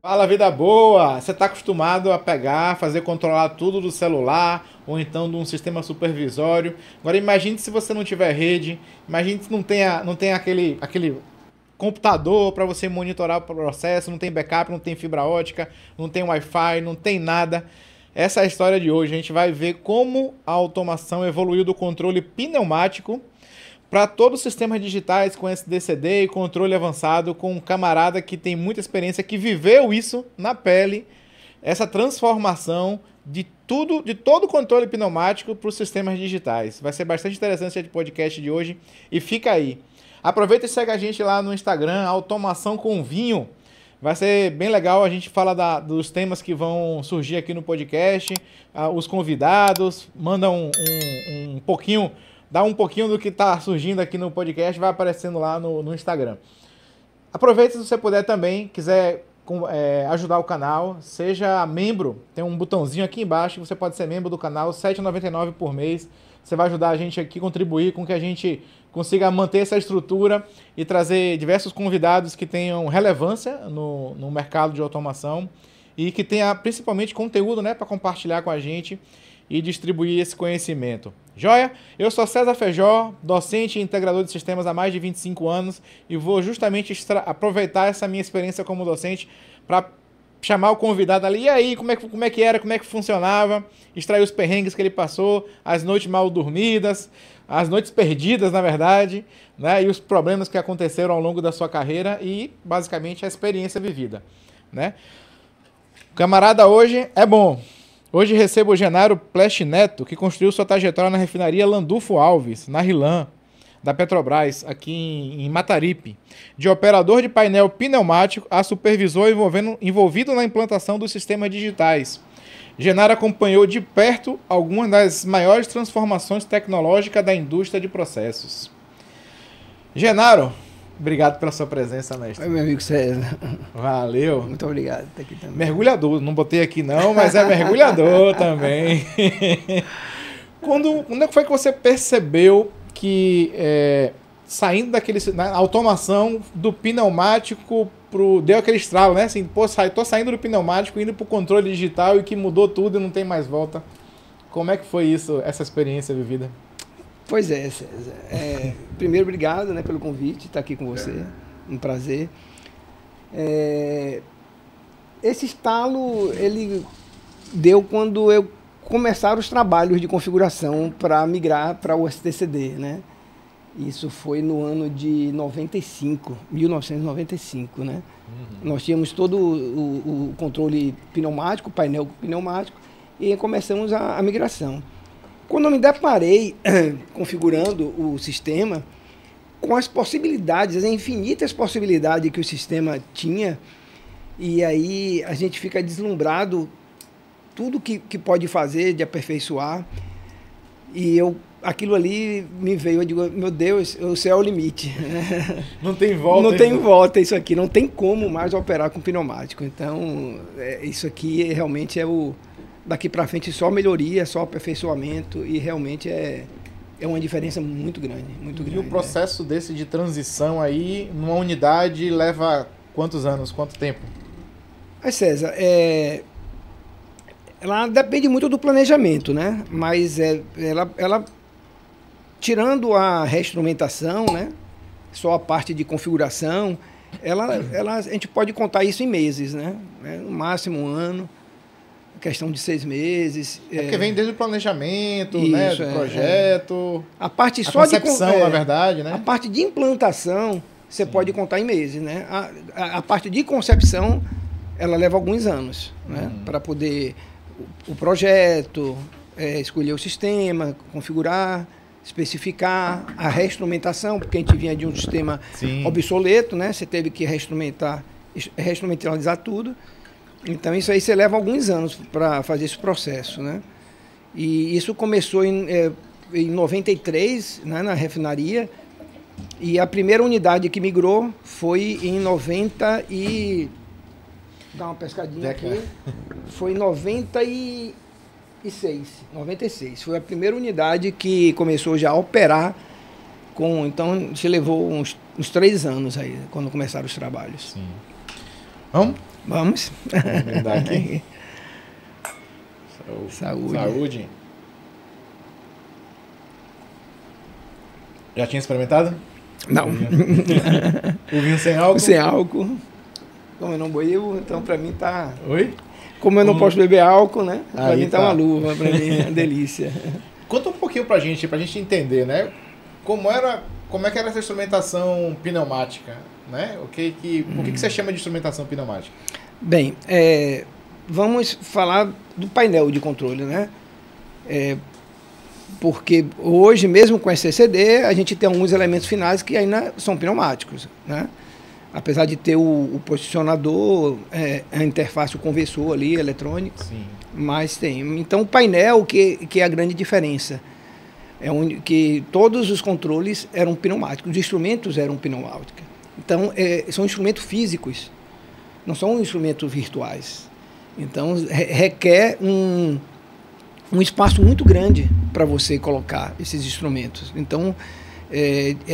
Fala, vida boa! Você está acostumado a pegar, fazer controlar tudo do celular ou então de um sistema supervisório. Agora imagine se você não tiver rede, imagine se não tem aquele computador para você monitorar o processo, não tem backup, não tem fibra ótica, não tem Wi-Fi, não tem nada. Essa é a história de hoje. A gente vai ver como a automação evoluiu do controle pneumático para todos os sistemas digitais com SDCD e controle avançado, com um camarada que tem muita experiência, que viveu isso na pele, essa transformação de tudo, de todo o controle pneumático para os sistemas digitais. Vai ser bastante interessante esse podcast de hoje e fica aí. Aproveita e segue a gente lá no Instagram, Automação com Vinho. Vai ser bem legal, a gente fala dos temas que vão surgir aqui no podcast, os convidados, manda um pouquinho... Dá um pouquinho do que está surgindo aqui no podcast, vai aparecendo lá no Instagram. Aproveita se você puder também, quiser ajudar o canal, seja membro, tem um botãozinho aqui embaixo, você pode ser membro do canal, R$ 7,99 por mês. Você vai ajudar a gente aqui, contribuir com que a gente consiga manter essa estrutura e trazer diversos convidados que tenham relevância no mercado de automação e que tenha principalmente conteúdo, né, para compartilhar com a gente e distribuir esse conhecimento. Joia? Eu sou César Feijó, docente e integrador de sistemas há mais de 25 anos e vou justamente aproveitar essa minha experiência como docente para chamar o convidado ali. E aí, como é que era, como é que funcionava, extrair os perrengues que ele passou, as noites mal dormidas, as noites perdidas, na verdade, né? E os problemas que aconteceram ao longo da sua carreira e, basicamente, a experiência vivida, né? O camarada hoje é bom. Hoje recebo o Genaro Plech Neto, que construiu sua trajetória na refinaria Landulfo Alves, na RLAM, da Petrobras, aqui em Mataripe. De operador de painel pneumático a supervisor envolvido na implantação dos sistemas digitais. Genaro acompanhou de perto algumas das maiores transformações tecnológicas da indústria de processos. Genaro, obrigado pela sua presença, mestre. Oi, meu amigo César. Valeu. Muito obrigado por estar aqui também. Mergulhador, não botei aqui não, mas é mergulhador também. Quando foi que você percebeu que saindo daquele... Na automação do pneumático deu aquele estralo, né? Assim, pô, tô saindo do pneumático, indo pro controle digital e que mudou tudo e não tem mais volta. Como é que foi isso, essa experiência vivida? Pois é, César. Primeiro, obrigado, né, pelo convite, estar aqui com você. Um prazer. Esse estalo, ele deu quando eu começaram os trabalhos de configuração para migrar para o STCD, né? Isso foi no ano de 1995, né? Uhum. Nós tínhamos todo o controle pneumático, painel pneumático, e começamos a migração. Quando eu me deparei configurando o sistema, com as possibilidades, as infinitas possibilidades que o sistema tinha, e aí a gente fica deslumbrado, tudo que pode fazer, de aperfeiçoar, e aquilo ali me veio, eu digo, meu Deus, o céu é o limite. Não tem volta. Não tem volta isso aqui, não tem como mais operar com pneumático. Então, isso aqui realmente daqui para frente só melhoria, só aperfeiçoamento, e realmente é uma diferença muito grande, muito grande. E o processo desse de transição aí, numa unidade, leva quantos anos, quanto tempo? César, ela depende muito do planejamento, né? Mas ela tirando a reinstrumentação, né? Só a parte de configuração, a gente pode contar isso em meses, né? No máximo um ano. Questão de 6 meses. Porque vem desde o planejamento, isso, né, do projeto, a parte a só concepção, na verdade, né? A parte de implantação, você pode contar em meses, né? A parte de concepção, ela leva alguns anos, né? Para poder o projeto, escolher o sistema, configurar, especificar, a reinstrumentação, porque a gente vinha de um sistema obsoleto, né? Você teve que reinstrumentalizar tudo. Então, isso aí você leva alguns anos para fazer esse processo, né? E isso começou em 93, né, na refinaria, e a primeira unidade que migrou foi em 90 e... Dá uma pescadinha aqui. Foi em 96. Foi a primeira unidade que começou já a operar com... Então, a gente levou uns 3 anos aí, quando começaram os trabalhos. Sim. Vamos? Vamos. Vamos brindar aqui. Saúde. Saúde. Já tinha experimentado? Não. O vinho sem álcool? Sem álcool. Como eu não bebo, então pra mim tá... Oi? Como eu não posso beber álcool, né? Pra Aí mim tá uma luva, pra mim é uma delícia. Conta um pouquinho pra gente entender, né? Como é que era essa instrumentação pneumática, né? Por que você chama de instrumentação pneumática? Bem, vamos falar do painel de controle, né? Porque hoje, mesmo com SCCD, a gente tem alguns elementos finais que ainda são pneumáticos, né? Apesar de ter o posicionador, a interface, o conversor ali, eletrônico. Sim. Mas tem. Então, o painel, que é a grande diferença, é onde que todos os controles eram pneumáticos, os instrumentos eram pneumáticos. Então, são instrumentos físicos, não são instrumentos virtuais. Então, requer um espaço muito grande para você colocar esses instrumentos. Então,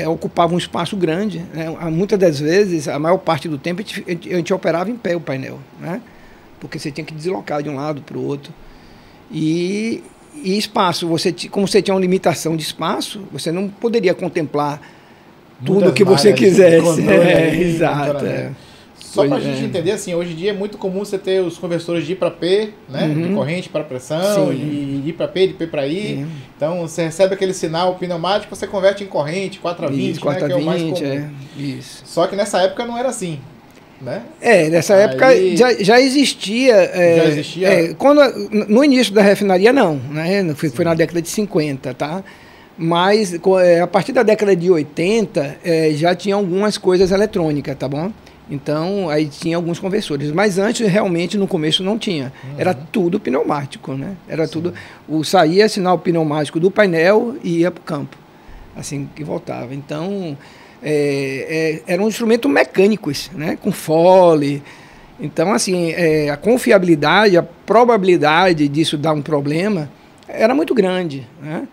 ocupava um espaço grande, né? Muitas das vezes, a maior parte do tempo, a gente operava em pé o painel, né? Porque você tinha que deslocar de um lado para o outro. E espaço, como você tinha uma limitação de espaço, você não poderia contemplar tudo que você quisesse. Exato. Só para a gente entender, assim, hoje em dia é muito comum você ter os conversores de I para P, né? De corrente para pressão, de I para P, de P para I. Sim. Então, você recebe aquele sinal pneumático, você converte em corrente, 4 a 20, isso, 4 né? Que é o mais comum. Isso. Só que nessa época não era assim, né? Nessa época já existia. Já existia? No início da refinaria, não, né? Foi na década de 50, tá? Mas a partir da década de 80, já tinha algumas coisas eletrônicas, tá bom? Então, aí tinha alguns conversores. Mas antes, realmente, no começo não tinha. Era tudo pneumático, né? Era tudo... Saía sinal pneumático do painel e ia para o campo. Assim que voltava. Então, eram instrumentos mecânicos, né? Com fole. Então, assim, a confiabilidade, a probabilidade disso dar um problema era muito grande, né?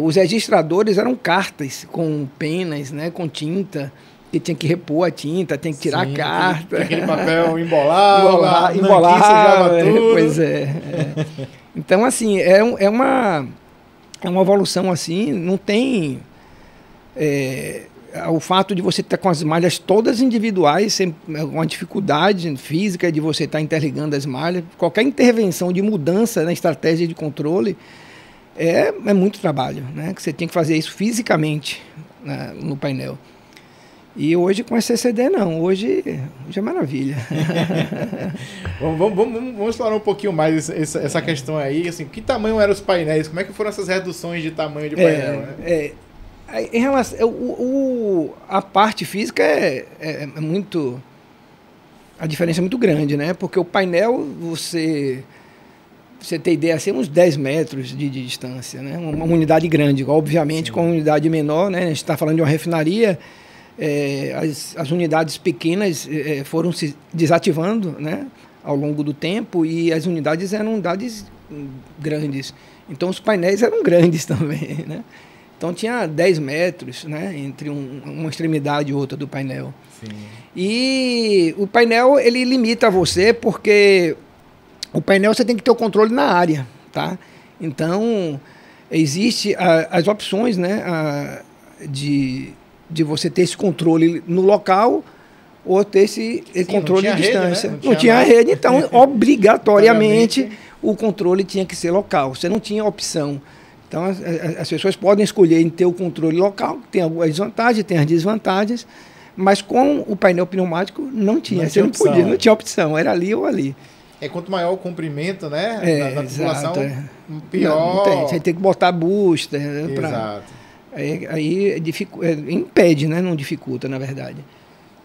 Os registradores eram cartas com penas, né? Com tinta, que tinha que repor a tinta, tem que tirar a carta. Aquele papel embolava tudo. Pois é. Então, assim, é uma evolução assim, não tem... o fato de você estar com as malhas todas individuais, sem uma dificuldade física de você estar interligando as malhas, qualquer intervenção de mudança na estratégia de controle é muito trabalho, né? Que você tem que fazer isso fisicamente, né, no painel. E hoje com SCCD não, hoje é maravilha. Vamos explorar um pouquinho mais essa questão aí, assim, que tamanho eram os painéis, como é que foram essas reduções de tamanho de painel, né? Em relação, a parte física é muito, a diferença é muito grande, né? Porque o painel, você tem ideia, assim, uns 10 metros de distância, né? Uma unidade grande, obviamente. Sim. Com uma unidade menor, né? A gente está falando de uma refinaria, as unidades pequenas foram se desativando, né? Ao longo do tempo, e as unidades eram unidades grandes. Então, os painéis eram grandes também, né? Então, tinha 10 metros, né? Entre uma extremidade e outra do painel. Sim. E o painel, ele limita você, porque o painel você tem que ter o controle na área, tá? Então, existe as opções, né? De você ter esse controle no local ou ter esse controle de distância. Rede, né? Não tinha rede, então, obrigatoriamente, o controle tinha que ser local. Você não tinha opção. Então, as pessoas podem escolher em ter o controle local, tem algumas vantagens, tem as desvantagens, mas com o painel pneumático não tinha. Você não podia, não tinha opção, era ali ou ali. Quanto maior o comprimento, né, da tubulação, pior. Não tem, você tem que botar booster, né, exato. Aí impede, né? Não dificulta, na verdade.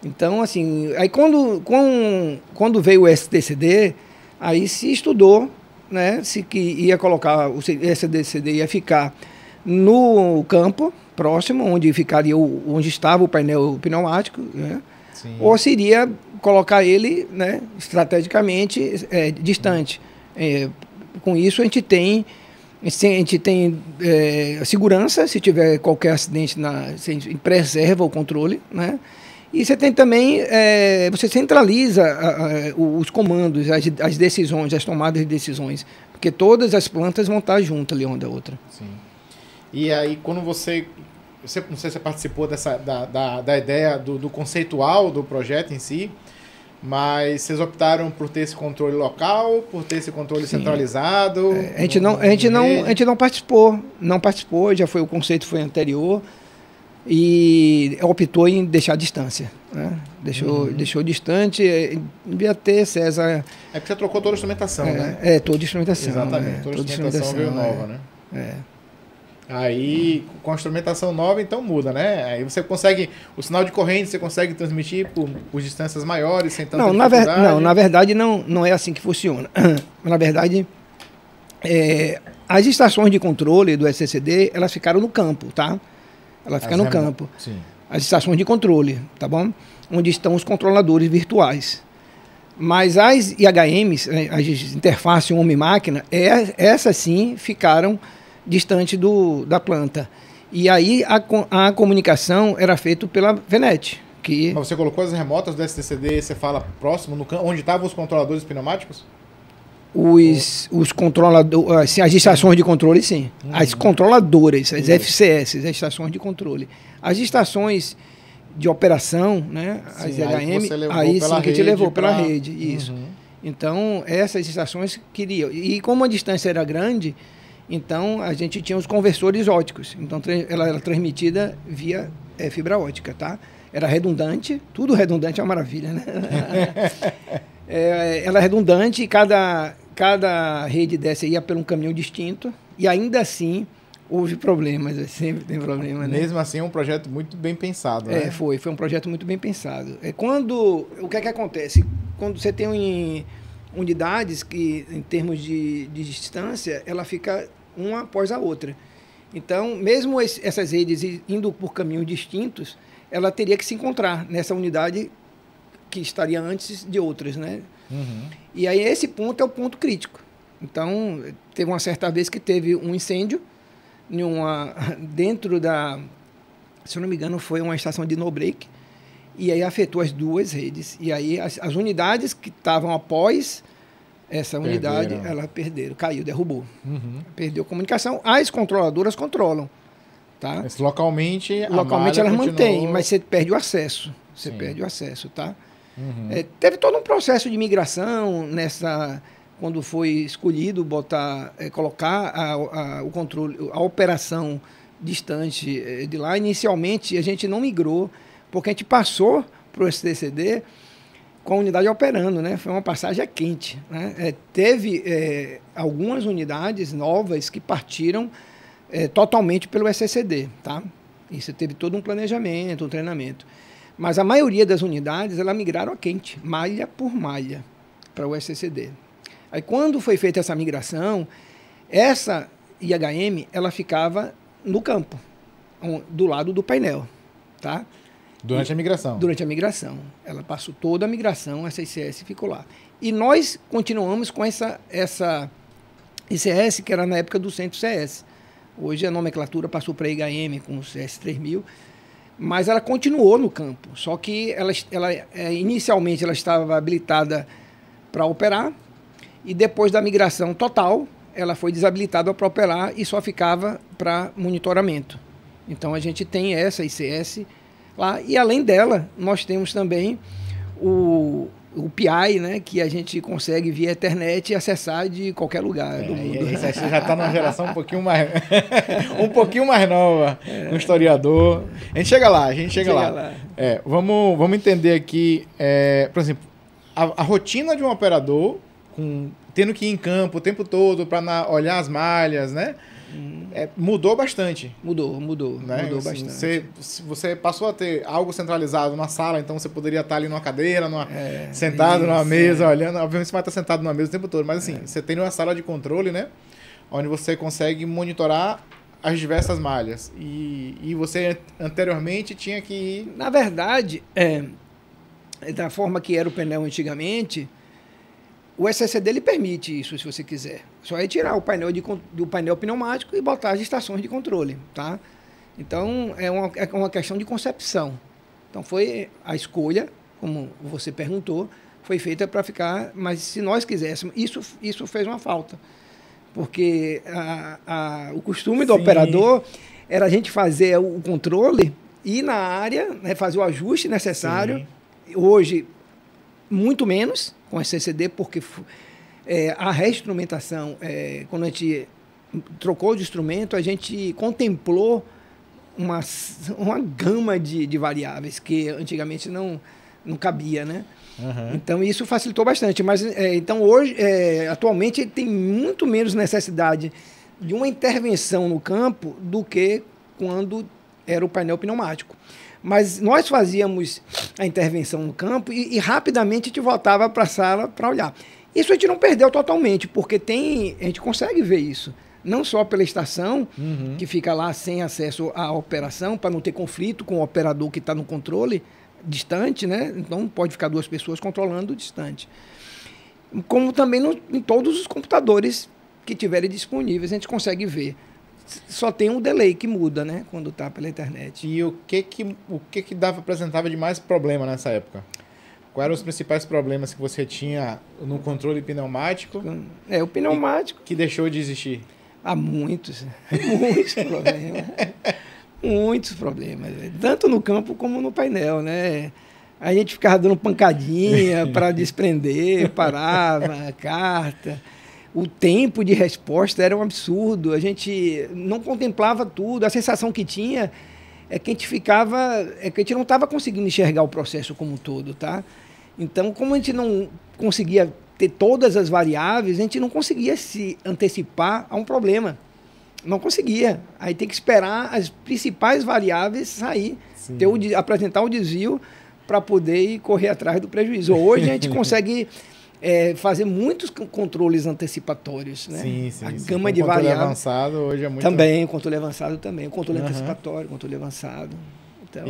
Então, assim, aí quando veio o STCD, aí se estudou, né? Se que ia colocar, o STCD ia ficar no campo próximo, onde estava o painel pneumático, né? Sim. Ou se iria colocar ele, né, estrategicamente distante. Com isso, a gente tem segurança, se tiver qualquer acidente, a gente preserva o controle, né? E você tem também, você centraliza os comandos, as decisões, as tomadas de decisões, porque todas as plantas vão estar juntas ali uma da outra. Sim. E aí, quando você não sei se você participou da ideia do conceitual do projeto em si, mas vocês optaram por ter esse controle local, por ter esse controle centralizado? A gente não participou, já foi, o conceito foi anterior, e optou em deixar a distância, né? Deixou distante, devia ter, César... É porque você trocou toda a instrumentação, né? Toda a instrumentação. Exatamente, toda a instrumentação veio nova, né? Aí, com a instrumentação nova, então muda, né? Aí você consegue, o sinal de corrente você consegue transmitir por distâncias maiores, sem tanta dificuldade? Não, na verdade não é assim que funciona. Na verdade, as estações de controle do SCCD, elas ficaram no campo, tá? Ela fica no campo. Sim. As estações de controle, tá bom? Onde estão os controladores virtuais. Mas as IHMs, as interfaces homem-máquina, essas sim ficaram distante da planta. E aí a comunicação era feita pela VNet. Mas você colocou as remotas do STCD, você fala próximo, onde estavam os controladores pneumáticos? Os controladores, assim, as estações de controle, sim. As controladoras, as FCS, as estações de controle. As estações de operação, né, as IHM, aí sim que a gente levou pela rede. Isso. Então, essas estações queriam. E como a distância era grande, então a gente tinha os conversores óticos. Então, ela era transmitida via fibra ótica, tá? Era redundante, tudo redundante é uma maravilha, né? Ela é redundante e cada rede dessa ia por um caminho distinto, e ainda assim houve problemas, sempre tem problema, né? Mesmo assim é um projeto muito bem pensado, né? Foi um projeto muito bem pensado. O que é que acontece? Quando você tem unidades que, em termos de distância, ela fica uma após a outra. Então, mesmo essas redes indo por caminhos distintos, ela teria que se encontrar nessa unidade que estaria antes de outras, né? E aí esse ponto é o ponto crítico. Então, teve uma certa vez que teve um incêndio dentro se eu não me engano, foi uma estação de no-break, e aí afetou as duas redes. E aí as unidades que estavam após essa unidade, ela caiu, derrubou. Perdeu comunicação. As controladoras controlam, tá? Mas localmente elas mantêm, mas você perde o acesso. Perde o acesso, tá? Teve todo um processo de migração quando foi escolhido colocar o controle, a operação distante de lá. Inicialmente a gente não migrou, porque a gente passou para o STCD com a unidade operando, né? Foi uma passagem quente, né? Teve algumas unidades novas que partiram totalmente pelo SCCD, tá? Isso teve todo um planejamento, um treinamento. Mas a maioria das unidades, elas migraram a quente, malha por malha, para o SCCD. Aí, quando foi feita essa migração, essa IHM, ela ficava no campo, do lado do painel, tá? Durante a migração? Durante a migração. Ela passou toda a migração, essa ICS ficou lá. E nós continuamos com essa ICS, que era na época do centro CS. Hoje a nomenclatura passou para a IHM com o CS 3000, mas ela continuou no campo, só que inicialmente ela estava habilitada para operar, e depois da migração total, ela foi desabilitada para operar e só ficava para monitoramento. Então a gente tem essa ICS lá, e além dela, nós temos também o PI, né, que a gente consegue via internet acessar de qualquer lugar do mundo. Você já está numa geração um pouquinho mais nova, um historiador. A gente chega lá. Vamos entender aqui, por exemplo, a rotina de um operador, tendo que ir em campo o tempo todo para olhar as malhas, né? Mudou bastante. Mudou bastante. Você passou a ter algo centralizado na sala, então você poderia estar ali numa cadeira, sentado numa mesa, olhando. Obviamente você vai estar sentado numa mesa o tempo todo, mas assim, você tem uma sala de controle, né? Onde você consegue monitorar as diversas malhas. E você anteriormente tinha que ir... Na verdade, da forma que era o painel antigamente, o SCCD ele permite isso, se você quiser. Só é tirar o painel do painel pneumático e botar as estações de controle, tá? Então, é uma questão de concepção, Então foi a escolha, como você perguntou, foi feita para ficar, mas se nós quiséssemos, isso fez uma falta. Porque o costume do operador era a gente fazer o controle, ir na área, né, fazer o ajuste necessário. Sim. Hoje, muito menos com a CCD, porque a reinstrumentação, quando a gente trocou de instrumento, a gente contemplou uma gama de variáveis que antigamente não cabia, né? Uhum. Então, isso facilitou bastante. Mas, então, hoje, atualmente, tem muito menos necessidade de uma intervenção no campo do que quando era o painel pneumático. Mas nós fazíamos a intervenção no campo e rapidamente a gente voltava para a sala para olhar. Isso a gente não perdeu totalmente, porque a gente consegue ver isso. Não só pela estação, que fica lá sem acesso à operação, para não ter conflito com o operador que está no controle, distante, né? Então pode ficar 2 pessoas controlando distante. Como também em todos os computadores que tiverem disponíveis, a gente consegue ver. Só tem um delay que muda, né? Quando está pela internet. E o que apresentava de mais problema nessa época? Quais eram os principais problemas que você tinha no controle pneumático? O pneumático... Que deixou de existir? Muitos problemas. Muitos problemas, tanto no campo como no painel, né? A gente ficava dando pancadinha para desprender, parava a carta. O tempo de resposta era um absurdo, a gente não contemplava tudo. A sensação que tinha é que a gente não estava conseguindo enxergar o processo como um todo, tá? Então, como a gente não conseguia ter todas as variáveis, a gente não conseguia se antecipar a um problema. Não conseguia. Aí tem que esperar as principais variáveis sair, apresentar o desvio para poder correr atrás do prejuízo. Hoje a gente consegue fazer muitos controles antecipatórios, né? Sim. A gama de variáveis. O controle avançado hoje é muito... Também, o controle avançado também. O controle antecipatório, o controle avançado. Então,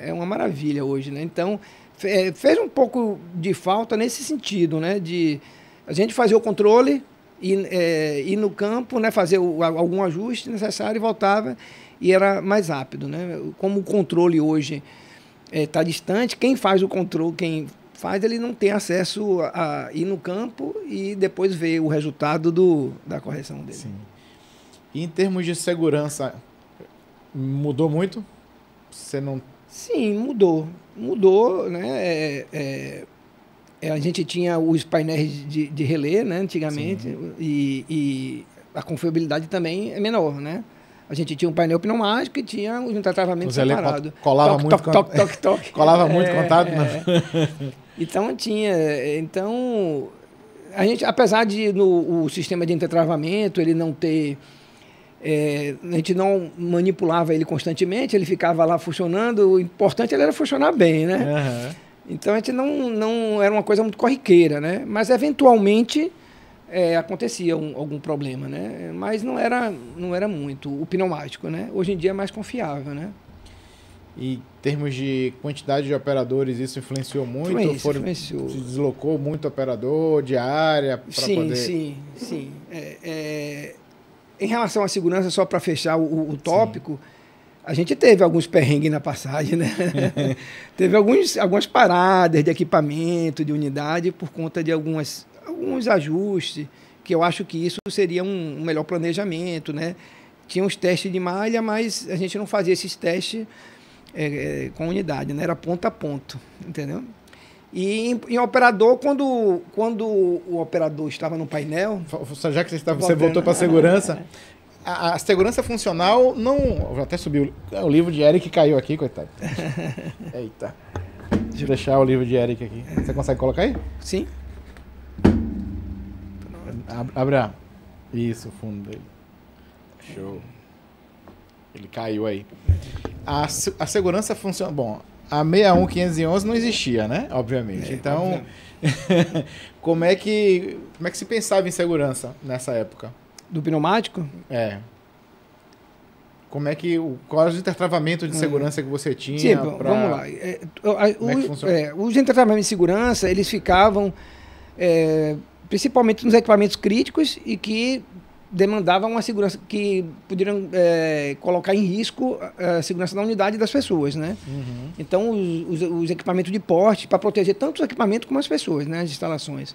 é uma maravilha hoje, né? Então, fez um pouco de falta nesse sentido, né? De a gente fazer o controle... ir no campo, né, fazer algum ajuste necessário e voltava, e era mais rápido, né? Como o controle hoje está distante, quem faz o controle, ele não tem acesso a ir no campo e depois ver o resultado da correção dele. Sim. E em termos de segurança, mudou muito? Você não... Sim, mudou, né? A gente tinha os painéis de relé, né, antigamente, e a confiabilidade também é menor, né? A gente tinha um painel pneumático e tinha um travamento separado. Colava muito contato. Então Então, a gente, apesar de o sistema de intertravamento ele não ter... a gente não manipulava ele constantemente, ele ficava lá funcionando, o importante era funcionar bem, né? Uhum. Então, a gente não era uma coisa muito corriqueira, né? Mas, eventualmente, acontecia algum problema, né? Mas não era muito o pneumático, né? Hoje em dia é mais confiável, né? E em termos de quantidade de operadores, isso influenciou muito? Influenciou. Se deslocou muito operador de área para poder... Sim. Em relação à segurança, só para fechar o tópico... Sim. A gente teve alguns perrengues na passagem, né? Teve algumas paradas de equipamento, de unidade, por conta de alguns ajustes, que eu acho que isso seria um melhor planejamento, né? Tinha uns testes de malha, mas a gente não fazia esses testes com unidade, né? Era ponto a ponto, entendeu? E em operador, quando o operador estava no painel... Já que você voltou para a segurança... A segurança funcional não... Eu até subi o livro de Eric caiu aqui, coitado. Eita. Deixa eu deixar o livro de Eric aqui. Você consegue colocar aí? Sim. Abre isso, o fundo dele. Show. Ele caiu aí. A segurança funciona... Bom, a 61511 não existia, né? Obviamente. Então, como é que se pensava em segurança nessa época? Do pneumático? Qual era o intertravamento de segurança que você tinha? Sim, vamos lá. Os intertravamentos de segurança, eles ficavam principalmente nos equipamentos críticos e que demandava uma segurança que poderiam colocar em risco a segurança da unidade das pessoas, né? Uhum. Então, os equipamentos de porte, para proteger tanto os equipamentos como as pessoas, né? As instalações.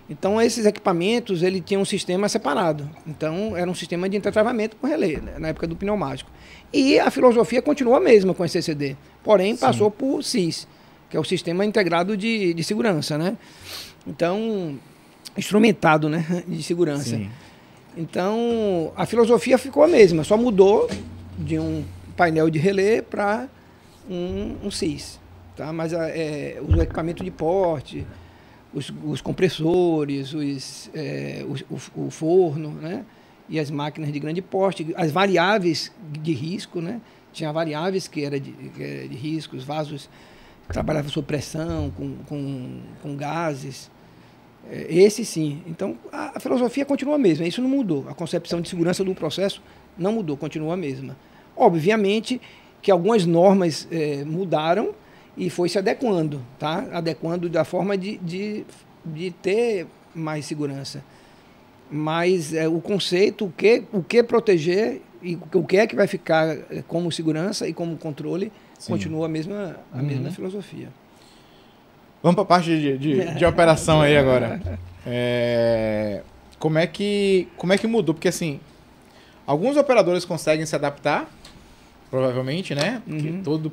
Então, esses equipamentos, ele tinha um sistema separado. Então, era um sistema de intertravamento com relé, né? Na época do pneumático. E a filosofia continuou a mesma com o SCCD, porém passou por SIS, que é o Sistema Integrado de Segurança, né? Então, instrumentado, né? De segurança. Sim. Então, a filosofia ficou a mesma, só mudou de um painel de relé para um SIS. Tá? Mas os equipamentos de porte, os compressores, o forno, né? E as máquinas de grande porte, as variáveis de risco, né? Tinha variáveis que era de risco, os vasos que trabalhavam sob pressão, com gases. Esse sim. Então, a filosofia continua a mesma, isso não mudou. A concepção de segurança do processo não mudou, continua a mesma. Obviamente que algumas normas mudaram e foi se adequando, tá? Adequando da forma de ter mais segurança. Mas o conceito, o que proteger e o que é que vai ficar como segurança e como controle, sim, continua a mesma filosofia. Vamos para a parte de operação aí agora. Como é que mudou? Porque assim, alguns operadores conseguem se adaptar, provavelmente, né? Porque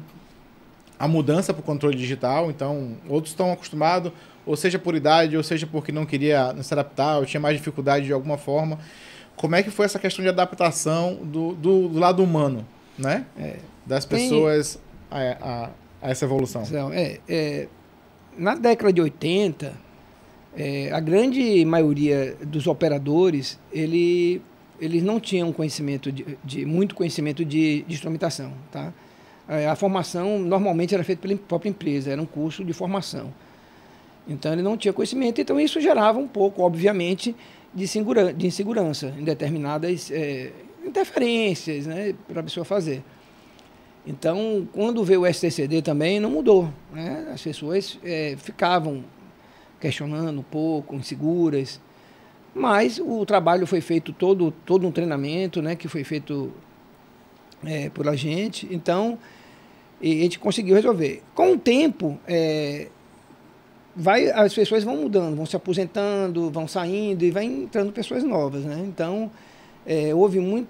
a mudança para o controle digital, então outros estão acostumados, ou seja por idade, ou seja porque não queria se adaptar, ou tinha mais dificuldade de alguma forma. Como é que foi essa questão de adaptação do lado humano, né? Das pessoas a essa evolução? Na década de 80, a grande maioria dos operadores, eles não tinham conhecimento muito conhecimento de instrumentação, tá? A formação normalmente era feita pela própria empresa, era um curso de formação. Então ele não tinha conhecimento, então isso gerava um pouco, obviamente, de insegurança em determinadas interferências, né, para a pessoa fazer. Então, quando veio o STCD também, não mudou, né? As pessoas ficavam questionando um pouco, inseguras, mas o trabalho foi feito todo um treinamento, né, que foi feito por a gente, então a gente conseguiu resolver. Com o tempo, as pessoas vão mudando, vão se aposentando, vão saindo e vai entrando pessoas novas, né? Então, houve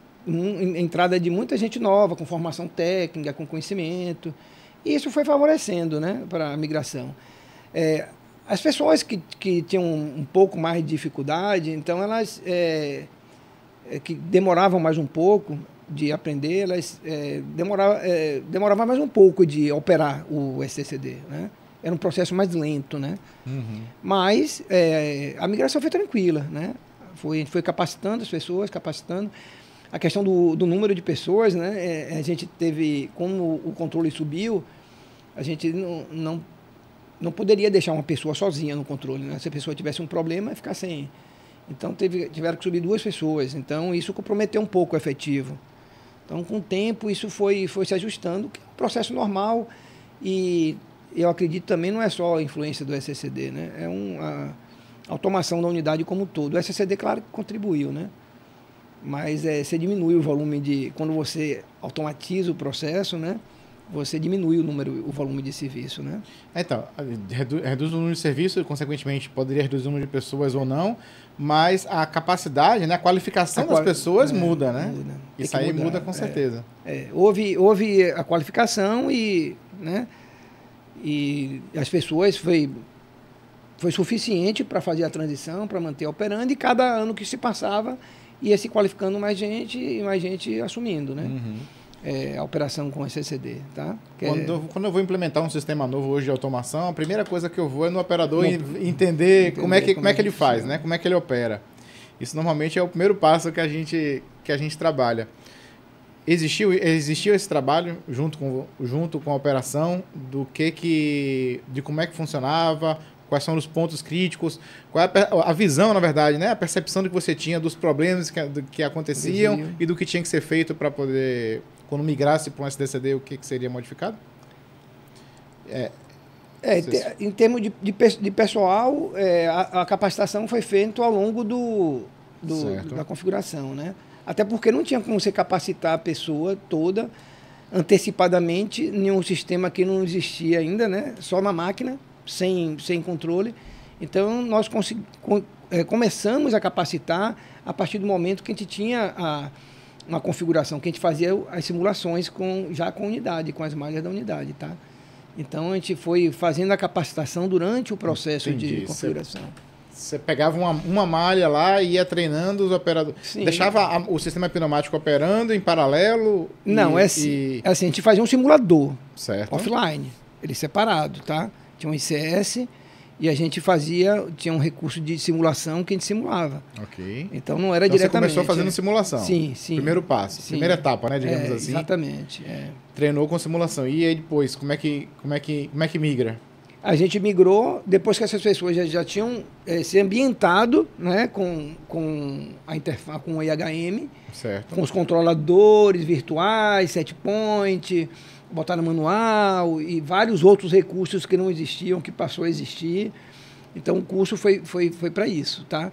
entrada de muita gente nova, com formação técnica, com conhecimento, e isso foi favorecendo, né, para a migração. As pessoas que tinham um pouco mais de dificuldade, então elas que demoravam mais um pouco de aprender, elas demorava mais um pouco de operar o STCD, né? Era um processo mais lento, né? Mas a migração foi tranquila, né? Foi capacitando as pessoas, capacitando. A questão do número de pessoas, né? A gente teve, como o controle subiu, a gente não poderia deixar uma pessoa sozinha no controle, né? Se a pessoa tivesse um problema, ia ficar sem. Então tiveram que subir 2 pessoas. Então isso comprometeu um pouco o efetivo. Então, com o tempo, isso foi se ajustando, que é um processo normal. E eu acredito também não é só a influência do SCCD, né? A automação da unidade como um todo. O SCCD, claro, que contribuiu, né? Mas você diminui o volume quando você automatiza o processo, né? Você diminui o volume de serviço, né? Então, reduz o número de serviços, e, consequentemente, poderia reduzir o número de pessoas ou não, mas a capacidade, né, a qualificação das pessoas muda, né? Muda. Isso aí muda com certeza. Houve a qualificação né, e as pessoas foi suficiente para fazer a transição, para manter operando, e cada ano que se passava ia se qualificando mais gente e mais gente assumindo, né? A operação com SCCD, tá? Quando eu vou implementar um sistema novo hoje de automação, a primeira coisa que eu vou é no operador entender como é que ele faz, né? Como é que ele opera. Isso normalmente é o primeiro passo que a gente trabalha. Existiu esse trabalho junto com a operação de como é que funcionava, quais são os pontos críticos, qual é a visão, na verdade, né? A percepção que você tinha dos problemas que aconteciam e do que tinha que ser feito para poder, quando migrasse para um SDCD, o que seria modificado? Em termos de pessoal, a capacitação foi feita ao longo da configuração, né? Até porque não tinha como você capacitar a pessoa toda antecipadamente em um sistema que não existia ainda, né? Só na máquina, sem controle. Então, nós começamos a capacitar a partir do momento que a gente tinha uma configuração, que a gente fazia as simulações já com a unidade, com as malhas da unidade, tá? Então, a gente foi fazendo a capacitação durante o processo de configuração. Você pegava uma malha lá e ia treinando os operadores. Sim. Deixava o sistema pneumático operando em paralelo? Não, assim, a gente fazia um simulador offline, ele separado, tá? Tinha um ICS e a gente tinha um recurso de simulação que a gente simulava. Ok. Então não era diretamente. Você começou fazendo simulação? Sim. Primeiro passo, primeira etapa, né, digamos assim. Exatamente. Treinou com simulação. E aí depois, como é que migra? A gente migrou depois que essas pessoas já tinham se ambientado, né, com a interface, com o IHM, certo, com os controladores virtuais, setpoint, botar no manual e vários outros recursos que não existiam, que passou a existir. Então o curso foi para isso, tá?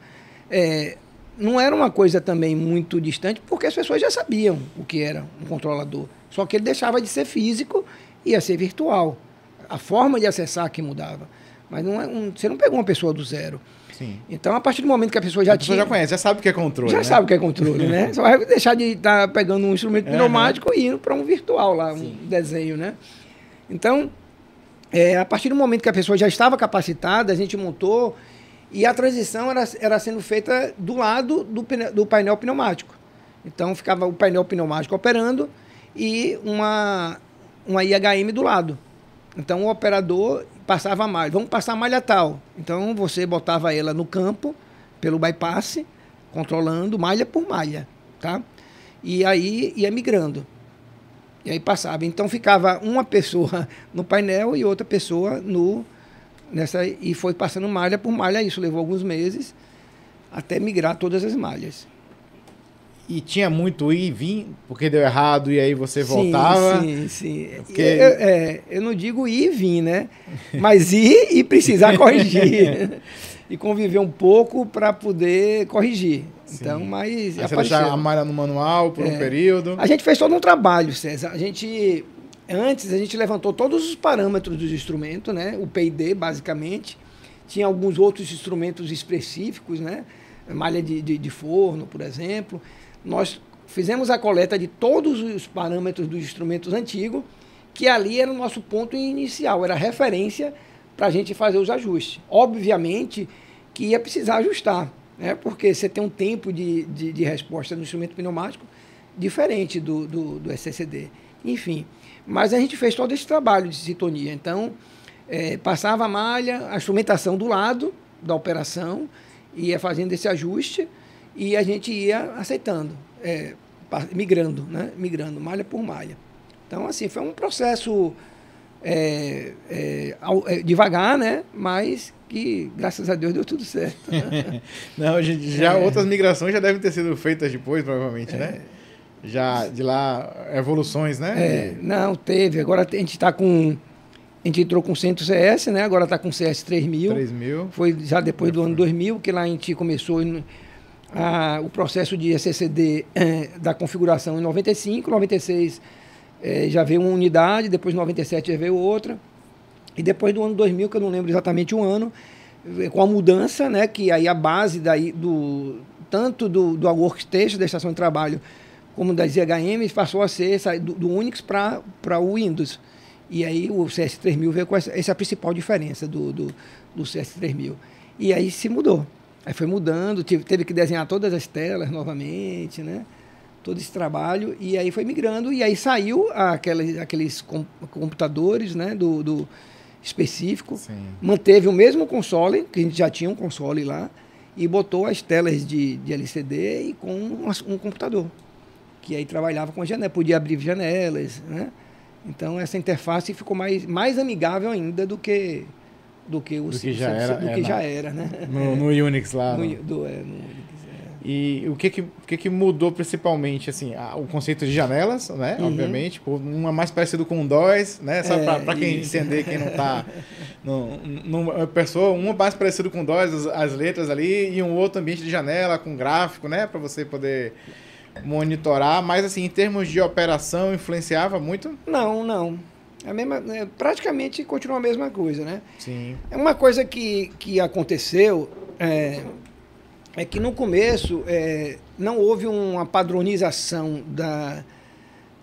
Não era uma coisa também muito distante, porque as pessoas já sabiam o que era um controlador. Só que ele deixava de ser físico e ia ser virtual. A forma de acessar que mudava. Mas você não pegou uma pessoa do zero. Sim. Então, a partir do momento que a pessoa já já conhece, já sabe o que é controle. Já sabe o que é controle, né? Só vai deixar de estar pegando um instrumento pneumático e indo para um virtual lá, um desenho, né? Então, a partir do momento que a pessoa já estava capacitada, a gente montou e a transição era sendo feita do lado do painel pneumático. Então, ficava o painel pneumático operando e uma IHM do lado. Então, o operador passava a malha. Vamos passar a malha tal. Então, você botava ela no campo, pelo bypass, controlando malha por malha, tá? E aí ia migrando. E aí passava. Então, ficava uma pessoa no painel e outra pessoa e foi passando malha por malha. Isso levou alguns meses até migrar todas as malhas. E tinha muito ir e vir, porque deu errado e aí você voltava? Sim. Porque... eu não digo ir e vir, né? Mas ir e precisar corrigir. E conviver um pouco para poder corrigir. Sim. Então, mas aí você deixava a malha no manual por um período? A gente fez todo um trabalho, César. Antes, a gente levantou todos os parâmetros dos instrumentos, né? O PID, basicamente. Tinha alguns outros instrumentos específicos, né? Malha de forno, por exemplo. Nós fizemos a coleta de todos os parâmetros dos instrumentos antigos, que ali era o nosso ponto inicial, era a referência para a gente fazer os ajustes. Obviamente que ia precisar ajustar, né? Porque você tem um tempo de resposta no instrumento pneumático diferente do SCCD. Enfim, mas a gente fez todo esse trabalho de sintonia. Então, passava a malha, a instrumentação do lado da operação, ia fazendo esse ajuste, e a gente ia aceitando, migrando, né? Migrando malha por malha. Então, assim, foi um processo devagar, né? Mas que, graças a Deus, deu tudo certo. Não, outras migrações já devem ter sido feitas depois, provavelmente, né? Já de lá, evoluções, né? Não, teve. Agora a gente está com... A gente entrou com o Centro CS, né? Agora está com o CS 3000. 3000. Foi já depois do ano 2000, que lá a gente começou o processo de SCCD da configuração em 95, 96 já veio uma unidade, depois em 97 já veio outra. E depois do ano 2000, que eu não lembro exatamente o ano, com a mudança, né? Que aí a base tanto do Workstation, da estação de trabalho, como das IHMs, passou a ser do Unix para o Windows. E aí o CS3000 veio com essa é a principal diferença do CS3000. E aí se mudou. Aí foi mudando, teve que desenhar todas as telas novamente, né? Todo esse trabalho. E aí foi migrando. E aí saiu aqueles computadores, né? Do específico. Sim. Manteve o mesmo console, que a gente já tinha um console lá, e botou as telas de LCD e com um computador. Que aí trabalhava com janelas, podia abrir janelas, né? Então, essa interface ficou mais amigável ainda do que já era, né? No Unix lá. No Unix, E o que mudou principalmente, assim, o conceito de janelas, né? Obviamente, uma mais parecida com um DOS, né? Só para quem entender, quem não tá... uma mais parecida com DOS, as letras ali, e um outro ambiente de janela com gráfico, né? Para você poder monitorar. Mas, assim, em termos de operação, influenciava muito? Não. Praticamente continua a mesma coisa, né? Sim. É uma coisa que aconteceu... É que no começo não houve uma padronização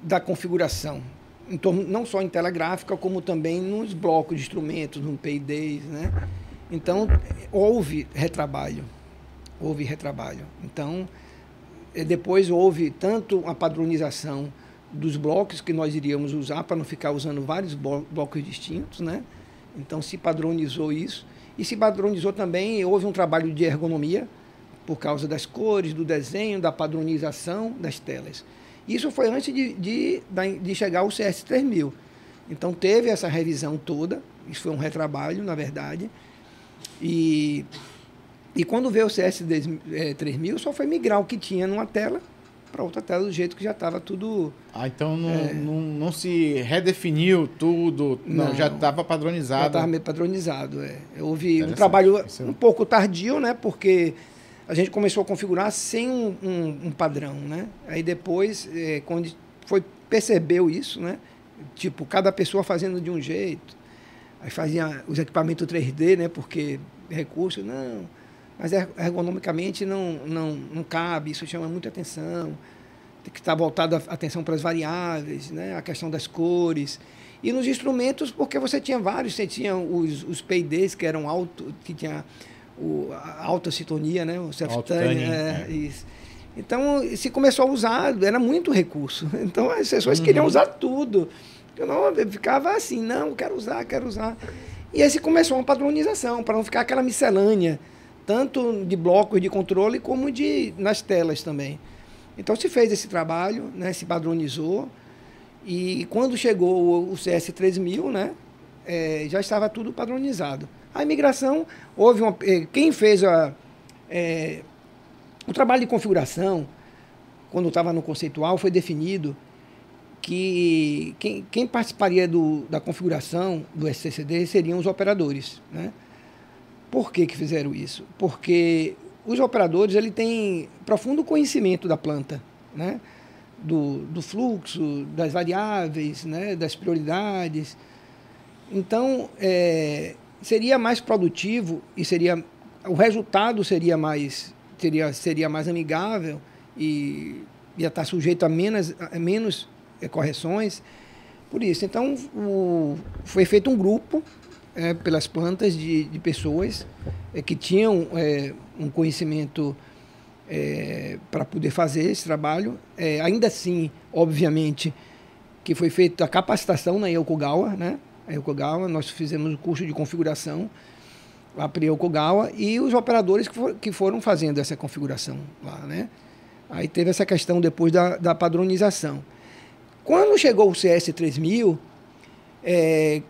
da configuração, não só em tela gráfica, como também nos blocos de instrumentos, no PIDs, né? Então, houve retrabalho. Então, depois houve tanto a padronização dos blocos que nós iríamos usar, para não ficar usando vários blocos distintos, né? Então, se padronizou isso. E se padronizou também, houve um trabalho de ergonomia, por causa das cores, do desenho, da padronização das telas. Isso foi antes de chegar ao CS3000. Então, teve essa revisão toda, isso foi um retrabalho, na verdade, e quando veio o CS3000, só foi migrar o que tinha numa tela para outra tela, do jeito que já estava tudo... Então não se redefiniu tudo, não já estava padronizado. Já estava meio padronizado, Houve um trabalho um pouco tardio, né, porque... A gente começou a configurar sem um padrão, né? Aí depois, quando percebeu isso, né? Tipo, cada pessoa fazendo de um jeito. Aí fazia os equipamentos 3D, né? Porque recurso, mas ergonomicamente não cabe, isso chama muita atenção. Tem que estar voltado a atenção para as variáveis, né? A questão das cores. E nos instrumentos, porque você tinha vários, você tinha os PIDs que eram alto, que tinha... a alta sintonia, né? O self-tuning, isso. Então, se começou a usar, era muito recurso. Então, as pessoas queriam usar tudo. Eu ficava assim, não, quero usar. E aí se começou uma padronização, para não ficar aquela miscelânea, tanto de blocos de controle, como nas telas também. Então, se fez esse trabalho, né? Se padronizou. E quando chegou o CS3000, né? Já estava tudo padronizado. A imigração, houve quem fez o trabalho de configuração, quando estava no conceitual, foi definido que quem participaria da configuração do SCCD seriam os operadores, né? Por que fizeram isso? Porque os operadores têm profundo conhecimento da planta, né? Do fluxo, das variáveis, né? Das prioridades. Então, seria mais produtivo e o resultado seria mais amigável e ia estar sujeito a menos correções. Por isso, então, foi feito um grupo pelas plantas de pessoas que tinham um conhecimento para poder fazer esse trabalho. Ainda assim, obviamente, que foi feita a capacitação na Yokogawa, né? A Yokogawa, nós fizemos o curso de configuração lá para a Yokogawa e os operadores que foram fazendo essa configuração lá, né? Aí teve essa questão depois da padronização. Quando chegou o CS3000,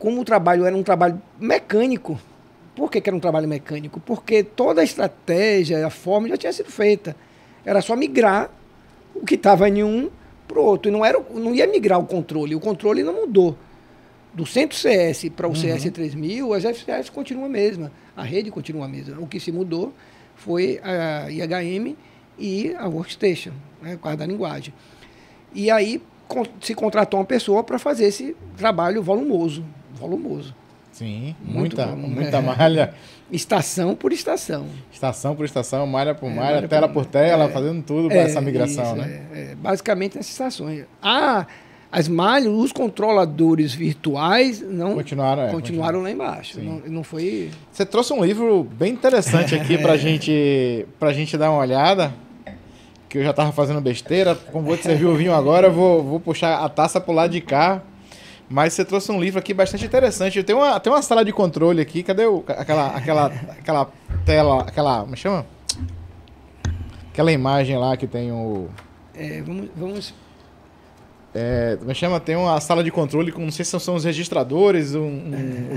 como o trabalho era um trabalho mecânico, por que era um trabalho mecânico? Porque toda a estratégia, a forma já tinha sido feita. Era só migrar o que estava em um para o outro. E não ia migrar o controle não mudou. Do centro CS para o CS3000, as FCS continuam a mesma, a rede continua a mesma. O que se mudou foi a IHM e a Workstation, né, por causa da linguagem. E aí se contratou uma pessoa para fazer esse trabalho volumoso. Sim, muita malha. Estação por estação. Estação por estação, malha por malha, tela por tela, fazendo tudo para essa migração, isso, né? Basicamente nessas estações. As malhas, os controladores virtuais continuaram lá embaixo. Não foi... Você trouxe um livro bem interessante aqui pra gente dar uma olhada, que eu já estava fazendo besteira. Como vou te servir o vinho agora, eu vou puxar a taça pro lado de cá. Mas você trouxe um livro aqui bastante interessante. Tem uma sala de controle aqui. Cadê aquela tela, como chama? Aquela imagem lá que tem o... Vamos... me chama, tem uma sala de controle com, não sei se são os registradores, o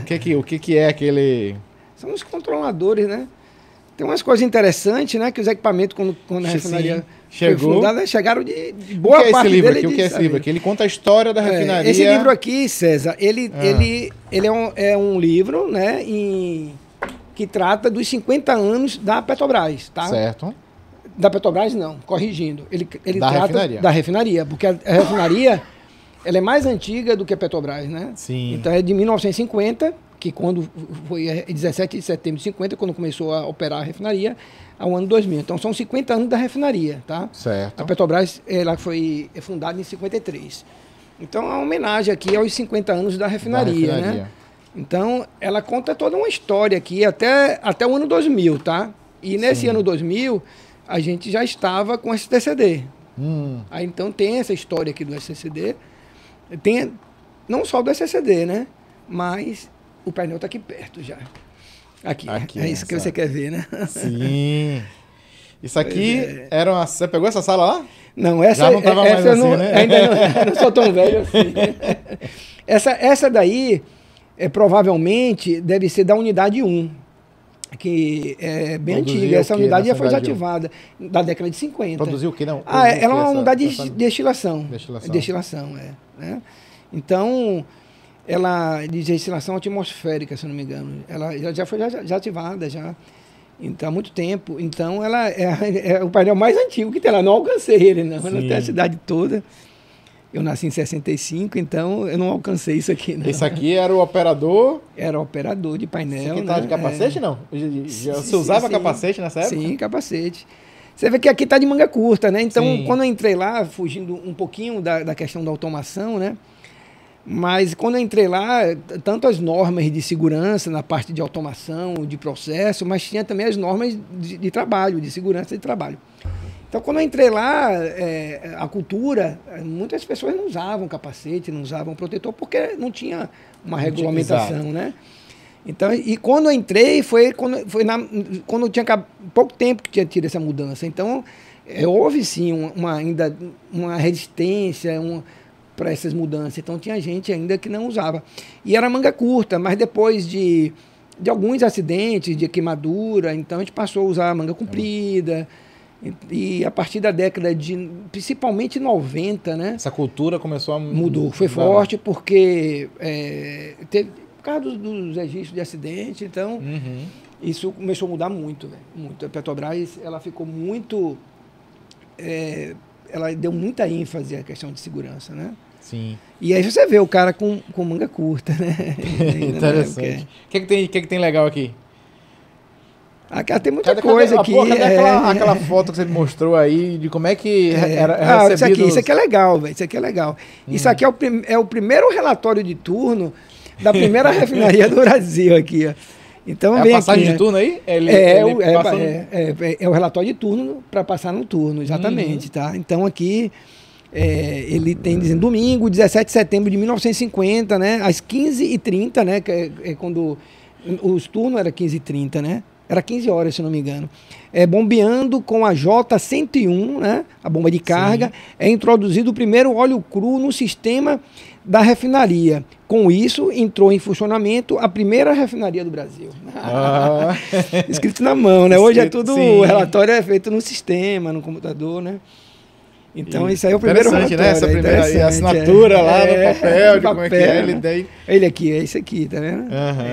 que é aquele... São os controladores, né? Tem umas coisas interessantes, né? Que os equipamentos, quando a refinaria foi fundada, chegaram de boa parte dele. O que é esse livro aqui? O que é esse livro aqui? Ele conta a história da refinaria. Esse livro aqui, César, ele é um livro, né? Que trata dos 50 anos da Petrobras, tá? Certo. Da Petrobras, não, corrigindo. Ele da trata refinaria. Da refinaria, porque a refinaria ela é mais antiga do que a Petrobras, né? Sim. Então é de 1950, que quando foi 17 de setembro de 50, quando começou a operar a refinaria, ao ano 2000. Então são 50 anos da refinaria, tá? Certo. A Petrobras ela foi fundada em 53. Então é uma homenagem aqui aos 50 anos da refinaria, né? Então ela conta toda uma história aqui até o ano 2000, tá? E nesse ano 2000 a gente já estava com STCD. Aí então tem essa história aqui do STCD. Tem não só do STCD, né? Mas o painel está aqui perto já. Aqui é isso que você quer ver, né? Sim. Isso aqui era uma... Você pegou essa sala lá? Não, essa... Já não estava mais assim, não, né? Ainda não sou tão velho assim. Essa daí, provavelmente, deve ser da unidade 1, que é bem antiga. Essa unidade já foi desativada, da década de 50. Produziu o quê? Não, ela é uma unidade de destilação. Destilação, né? Então... ela de destilação atmosférica, se não me engano. Ela já foi desativada já. Então, há muito tempo. Então, ela é o painel mais antigo que tem lá. Não alcancei ele, não. Eu não tenho a cidade toda. Eu nasci em 65, então eu não alcancei isso aqui, não. Esse aqui era o operador? Era o operador de painel. Esse aqui estava de capacete, não? Você usava capacete nessa época? Sim, capacete. Você vê que aqui está de manga curta, né? Então, quando eu entrei lá, fugindo um pouquinho da questão da automação, né? Mas quando eu entrei lá, tanto as normas de segurança na parte de automação, de processo, mas tinha também as normas de trabalho, de segurança de trabalho. Então, quando eu entrei lá, a cultura, muitas pessoas não usavam capacete, não usavam protetor, porque não tinha uma regulamentação, né? Então, e quando eu entrei, quando tinha pouco tempo que tinha tido essa mudança. Então, houve sim ainda uma resistência, para essas mudanças. Então tinha gente ainda que não usava. E era manga curta, mas depois de alguns acidentes, de queimadura, então a gente passou a usar manga comprida. E a partir da década de, principalmente 90, né? Essa cultura começou a... Mudou, foi forte, porque teve, por causa dos registros de acidente, então isso começou a mudar muito, muito. A Petrobras, ela ficou muito... ela deu muita ênfase à questão de segurança, né? Sim. E aí você vê o cara com manga curta, né? Interessante. O que tem legal aqui? Tem muita coisa aqui. Cadê aquela foto que você me mostrou aí de como é que era recebido? Isso aqui é legal, velho. Isso aqui é legal. Isso aqui é o primeiro relatório de turno da primeira refinaria do Brasil aqui, ó. Então, a passagem de turno aí? É o relatório de turno para passar no turno, exatamente, tá? Então aqui ele tem dizendo domingo, 17 de setembro de 1950, né? Às 15h30, né? Que é quando os turnos eram 15h30, né? Era 15 horas, se não me engano. Bombeando com a J101, né? A bomba de carga. Sim. É introduzido o primeiro óleo cru no sistema da refinaria. Com isso, entrou em funcionamento a primeira refinaria do Brasil. Escrito na mão, né? Hoje é tudo, o relatório é feito no sistema, no computador, né? Então, isso aí é o primeiro relatório. Né? Essa primeira e a assinatura lá no papel, de como é que é ele daí. Ele aqui, é esse aqui, tá vendo?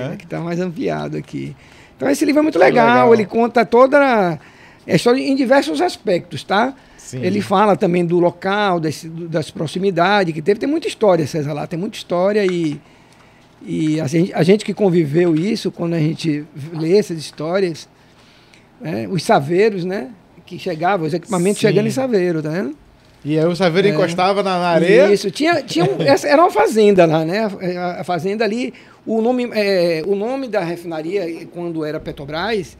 Ele que tá mais ampliado aqui. Então, esse livro é muito legal. Ele conta toda a história em diversos aspectos, tá? Sim. Ele fala também do local, das proximidades que teve. Tem muita história, César, lá. Tem muita história e a gente que conviveu isso, quando a gente lê essas histórias, né? Os saveiros, né? Que chegavam, os equipamentos chegando em saveiro, tá vendo? E aí o saveiro encostava na areia? Isso. Era uma fazenda lá, né? A fazenda ali, o nome da refinaria, quando era Petrobras,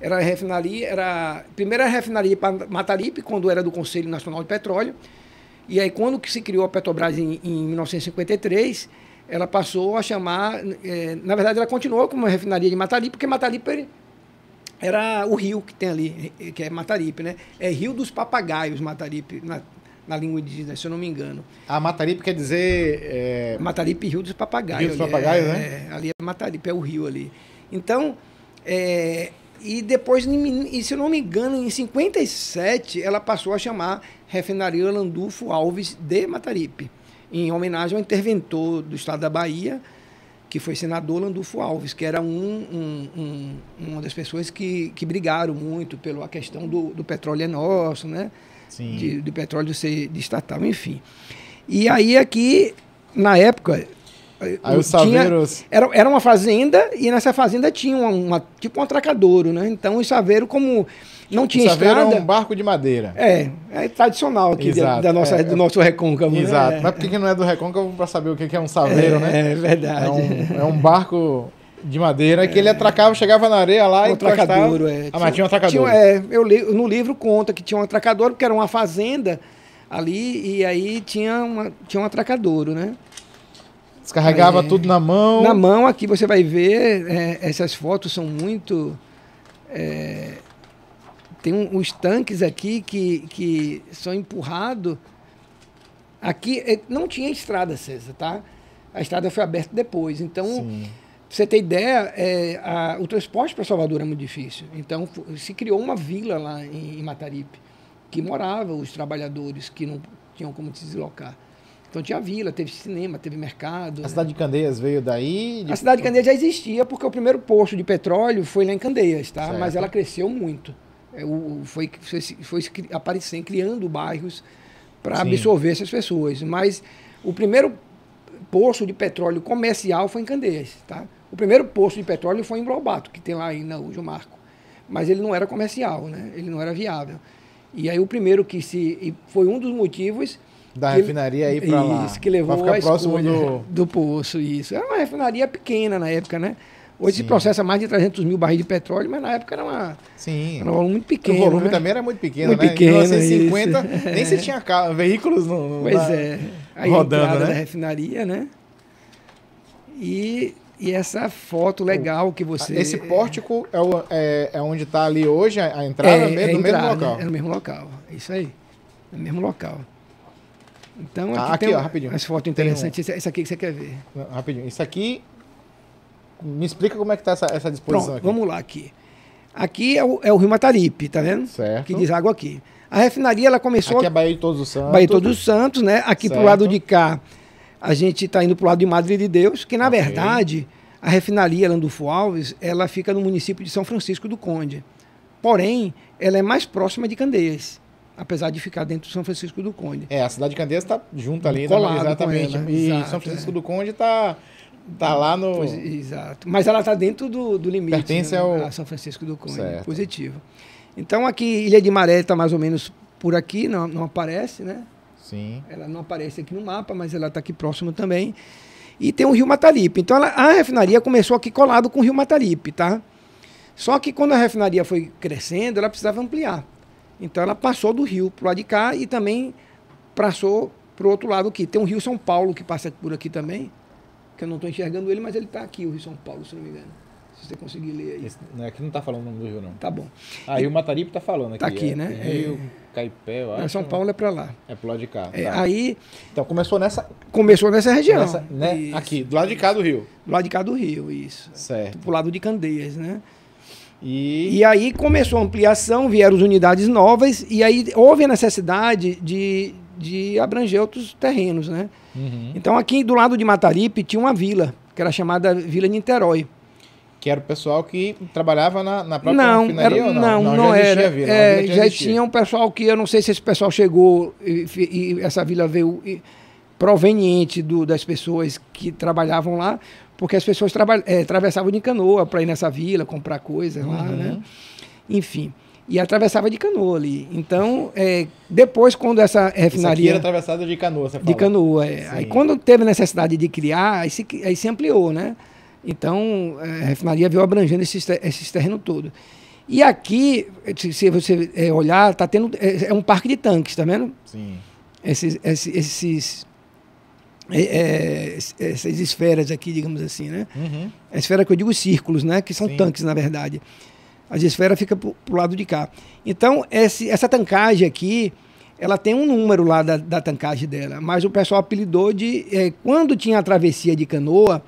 era a primeira refinaria para Mataripe, quando era do Conselho Nacional de Petróleo. E aí, quando se criou a Petrobras em 1953, ela passou a chamar... na verdade, ela continuou como uma refinaria de Mataripe, porque Mataripe era o rio que tem ali, que é Mataripe, né? É Rio dos Papagaios, Mataripe, na língua indígena, se eu não me engano. Mataripe quer dizer... Mataripe, Rio dos Papagaios. Rio dos Papagaios, né? Ali é Mataripe, é o rio ali. Então, E depois, e se eu não me engano, em 57, ela passou a chamar Refinaria Landulfo Alves de Mataripe, em homenagem ao interventor do estado da Bahia, que foi senador Landulfo Alves, que era uma das pessoas que brigaram muito pela questão do petróleo é nosso, né? Sim. Do petróleo ser de estatal, enfim. E aí aqui, na época... Aí os saveiros... Era uma fazenda, e nessa fazenda tinha tipo um atracadouro, né? Então o saveiro, como não tinha estrada... O saveiro é um barco de madeira. É tradicional aqui do nosso Recôncavo. Exato. Né? Mas por que não é do Recôncavo para saber o que é um saveiro, né? É verdade. É um barco de madeira que ele atracava, chegava na areia lá e atracadouro, mas tinha um atracadouro. No livro conta que tinha um atracadouro, porque era uma fazenda ali, e aí tinha um atracadouro, né? Descarregava tudo na mão. Na mão, aqui você vai ver, essas fotos são muito... tem uns tanques aqui que são empurrados. Aqui não tinha estrada, César, tá? A estrada foi aberta depois. Então, pra você ter ideia, o transporte para Salvador é muito difícil. Então, se criou uma vila lá em Mataripe, que moravam os trabalhadores que não tinham como se deslocar. Então tinha vila, teve cinema, teve mercado. A cidade de Candeias veio daí? A cidade de Candeias já existia, porque o primeiro posto de petróleo foi lá em Candeias, tá? Certo. Mas ela cresceu muito. Foi aparecendo, criando bairros para absorver essas pessoas. Mas o primeiro posto de petróleo comercial foi em Candeias, tá? O primeiro posto de petróleo foi em Blobato, que tem lá aí na Ujo Marco. Mas ele não era comercial, né? Ele não era viável. E aí o primeiro foi um dos motivos... Da refinaria aí para lá. Isso, que levou pra ficar próximo do poço, isso. Era uma refinaria pequena na época, né? Hoje se processa mais de 300 mil barris de petróleo, mas na época era um volume muito pequeno. O volume né? também era muito pequeno, muito né? Pequeno, em 1950, nem se tinha veículos Aí rodando, a entrada né? da refinaria, né? E essa foto legal que você... Esse pórtico é onde está ali hoje a entrada do mesmo local? É no mesmo local, isso aí. No mesmo local. Então, aqui tem rapidinho. As fotos interessantes. Essa aqui que você quer ver. Não, rapidinho. Isso aqui... Me explica como é que está essa disposição. Pronto, aqui. Vamos lá aqui. Aqui é o Rio Mataripe, tá vendo? Certo. Que deságua aqui. A refinaria, ela começou... Aqui é Baía de Todos os Santos. Baía de Todos os Santos, né? Aqui pro lado de cá, a gente está indo pro lado de Madre de Deus, que na verdade, a refinaria Landulfo Alves, ela fica no município de São Francisco do Conde. Porém, ela é mais próxima de Candeias, apesar de ficar dentro de São Francisco do Conde. A cidade de Candeias está junto ali, colado, exatamente. Ela, e exato, São Francisco do Conde está lá no... Pois, exato. Mas ela está dentro do limite. Pertence a São Francisco do Conde. Certo. Positivo. Então aqui, Ilha de Maré está mais ou menos por aqui, não aparece, né? Sim. Ela não aparece aqui no mapa, mas ela está aqui próximo também. E tem o Rio Mataripe. Então a refinaria começou aqui colado com o Rio Mataripe, tá? Só que quando a refinaria foi crescendo, ela precisava ampliar. Então ela passou do rio para o lado de cá e também passou para o outro lado aqui. Tem um Rio São Paulo que passa por aqui também, que eu não estou enxergando ele, mas ele está aqui, o Rio São Paulo, se não me engano. Se você conseguir ler aí. Aqui não está falando o nome do rio, não. Tá bom. Aí o Mataripe está falando aqui. Está aqui, né? Rio, Caipé, eu acho. São Paulo é para lá. É pro lado de cá. Aí... Então começou nessa região. Aqui, do lado de cá do rio. Do lado de cá do rio, isso. Certo. Pro lado de Candeias, né? E aí começou a ampliação, vieram as unidades novas, e aí houve a necessidade de abranger outros terrenos, né? Uhum. Então aqui do lado de Mataripe tinha uma vila, que era chamada Vila Niterói. Que era o pessoal que trabalhava na própria refinaria ou não? Não era. Já tinha um pessoal que, eu não sei se esse pessoal chegou e essa vila veio proveniente das pessoas que trabalhavam lá, porque as pessoas atravessavam de canoa para ir nessa vila, comprar coisas lá, né? Enfim, e atravessava de canoa ali. Então, depois, quando essa refinaria... Isso aqui era atravessada de canoa, você fala? De canoa, Aí, quando teve necessidade de criar, aí se ampliou, né? Então, a refinaria veio abrangendo esses terrenos todos. E aqui, se você olhar, tá tendo, um parque de tanques, tá vendo? Sim. Essas esferas aqui, digamos assim, né? Uhum. A esfera que eu digo círculos, né? Que são Sim. tanques, na verdade. As esferas ficam pro lado de cá. Então, essa tancagem aqui, ela tem um número lá da tancagem dela, mas o pessoal apelidou de... quando tinha a travessia de canoa,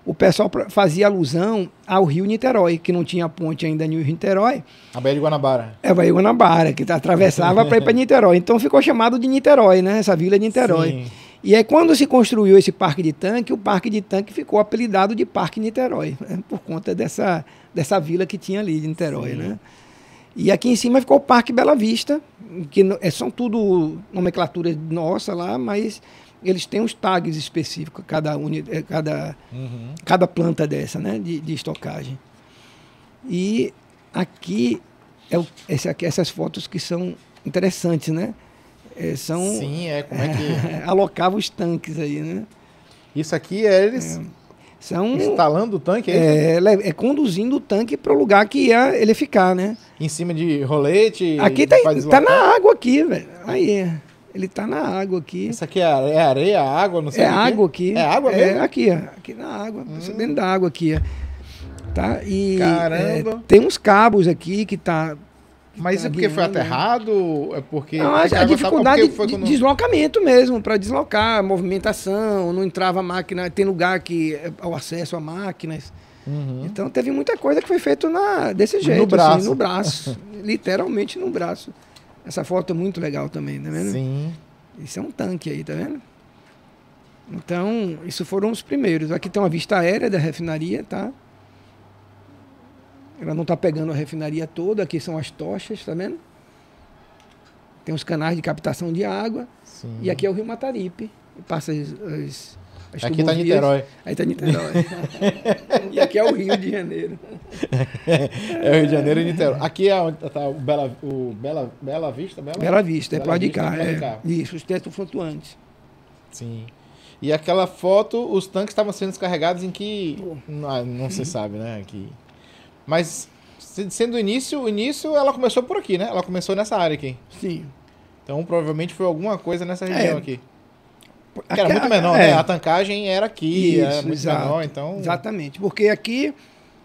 o pessoal fazia alusão ao Rio Niterói, que não tinha ponte ainda no Rio Niterói. A Baía de Guanabara. É, a Baía de Guanabara, que atravessava para ir para Niterói. Então ficou chamado de Niterói, né? Essa vila de Niterói. Sim. E aí quando se construiu esse parque de tanque, o parque de tanque ficou apelidado de Parque Niterói, né? Por conta dessa vila que tinha ali de Niterói, Sim. né? E aqui em cima ficou o Parque Bela Vista, que são tudo nomenclatura nossa lá, mas eles têm uns tags específicos, cada planta dessa, né, de estocagem. E aqui, essas fotos que são interessantes, né? Sim, como é que... alocava os tanques aí, né? Isso aqui é eles instalando o tanque aí? Conduzindo o tanque para o lugar que ia ele ficar, né? Em cima de rolete? Aqui tá na água aqui, velho. Aí, ele tá na água aqui. Isso aqui é areia, água, não sei o quê? Água aqui. É água mesmo? Aqui na água, dentro da água aqui, tá? E caramba! Tem uns cabos aqui que tá... Mas é porque foi aterrado? É porque... Não, a dificuldade de deslocamento mesmo, para deslocar, movimentação, não entrava máquina, tem lugar que é o acesso a máquinas. Então teve muita coisa que foi feito desse jeito, no braço. Assim, no braço, literalmente no braço. Essa foto é muito legal também, tá vendo? Sim. Isso é um tanque aí, tá vendo? Então, isso foram os primeiros. Aqui tem uma vista aérea da refinaria, tá? Ela não está pegando a refinaria toda, aqui são as tochas, tá vendo? Tem os canais de captação de água. Sim. E aqui é o Rio Mataripe. Passa as aqui está Niterói. Aí está Niterói. E aqui é o Rio de Janeiro. É o Rio de Janeiro e Niterói. Aqui é onde está o Bela Vista? Bela Vista, é para de cá. cá. Isso, os tetos flutuantes. Sim. E aquela foto, os tanques estavam sendo descarregados em que... Não se sabe, né? Aqui. Mas, sendo o início, ela começou por aqui, né? Ela começou nessa área aqui. Sim. Então, provavelmente foi alguma coisa nessa região aqui. Aqui era muito menor, né? A tancagem era aqui, era muito menor, então... Exatamente, porque aqui...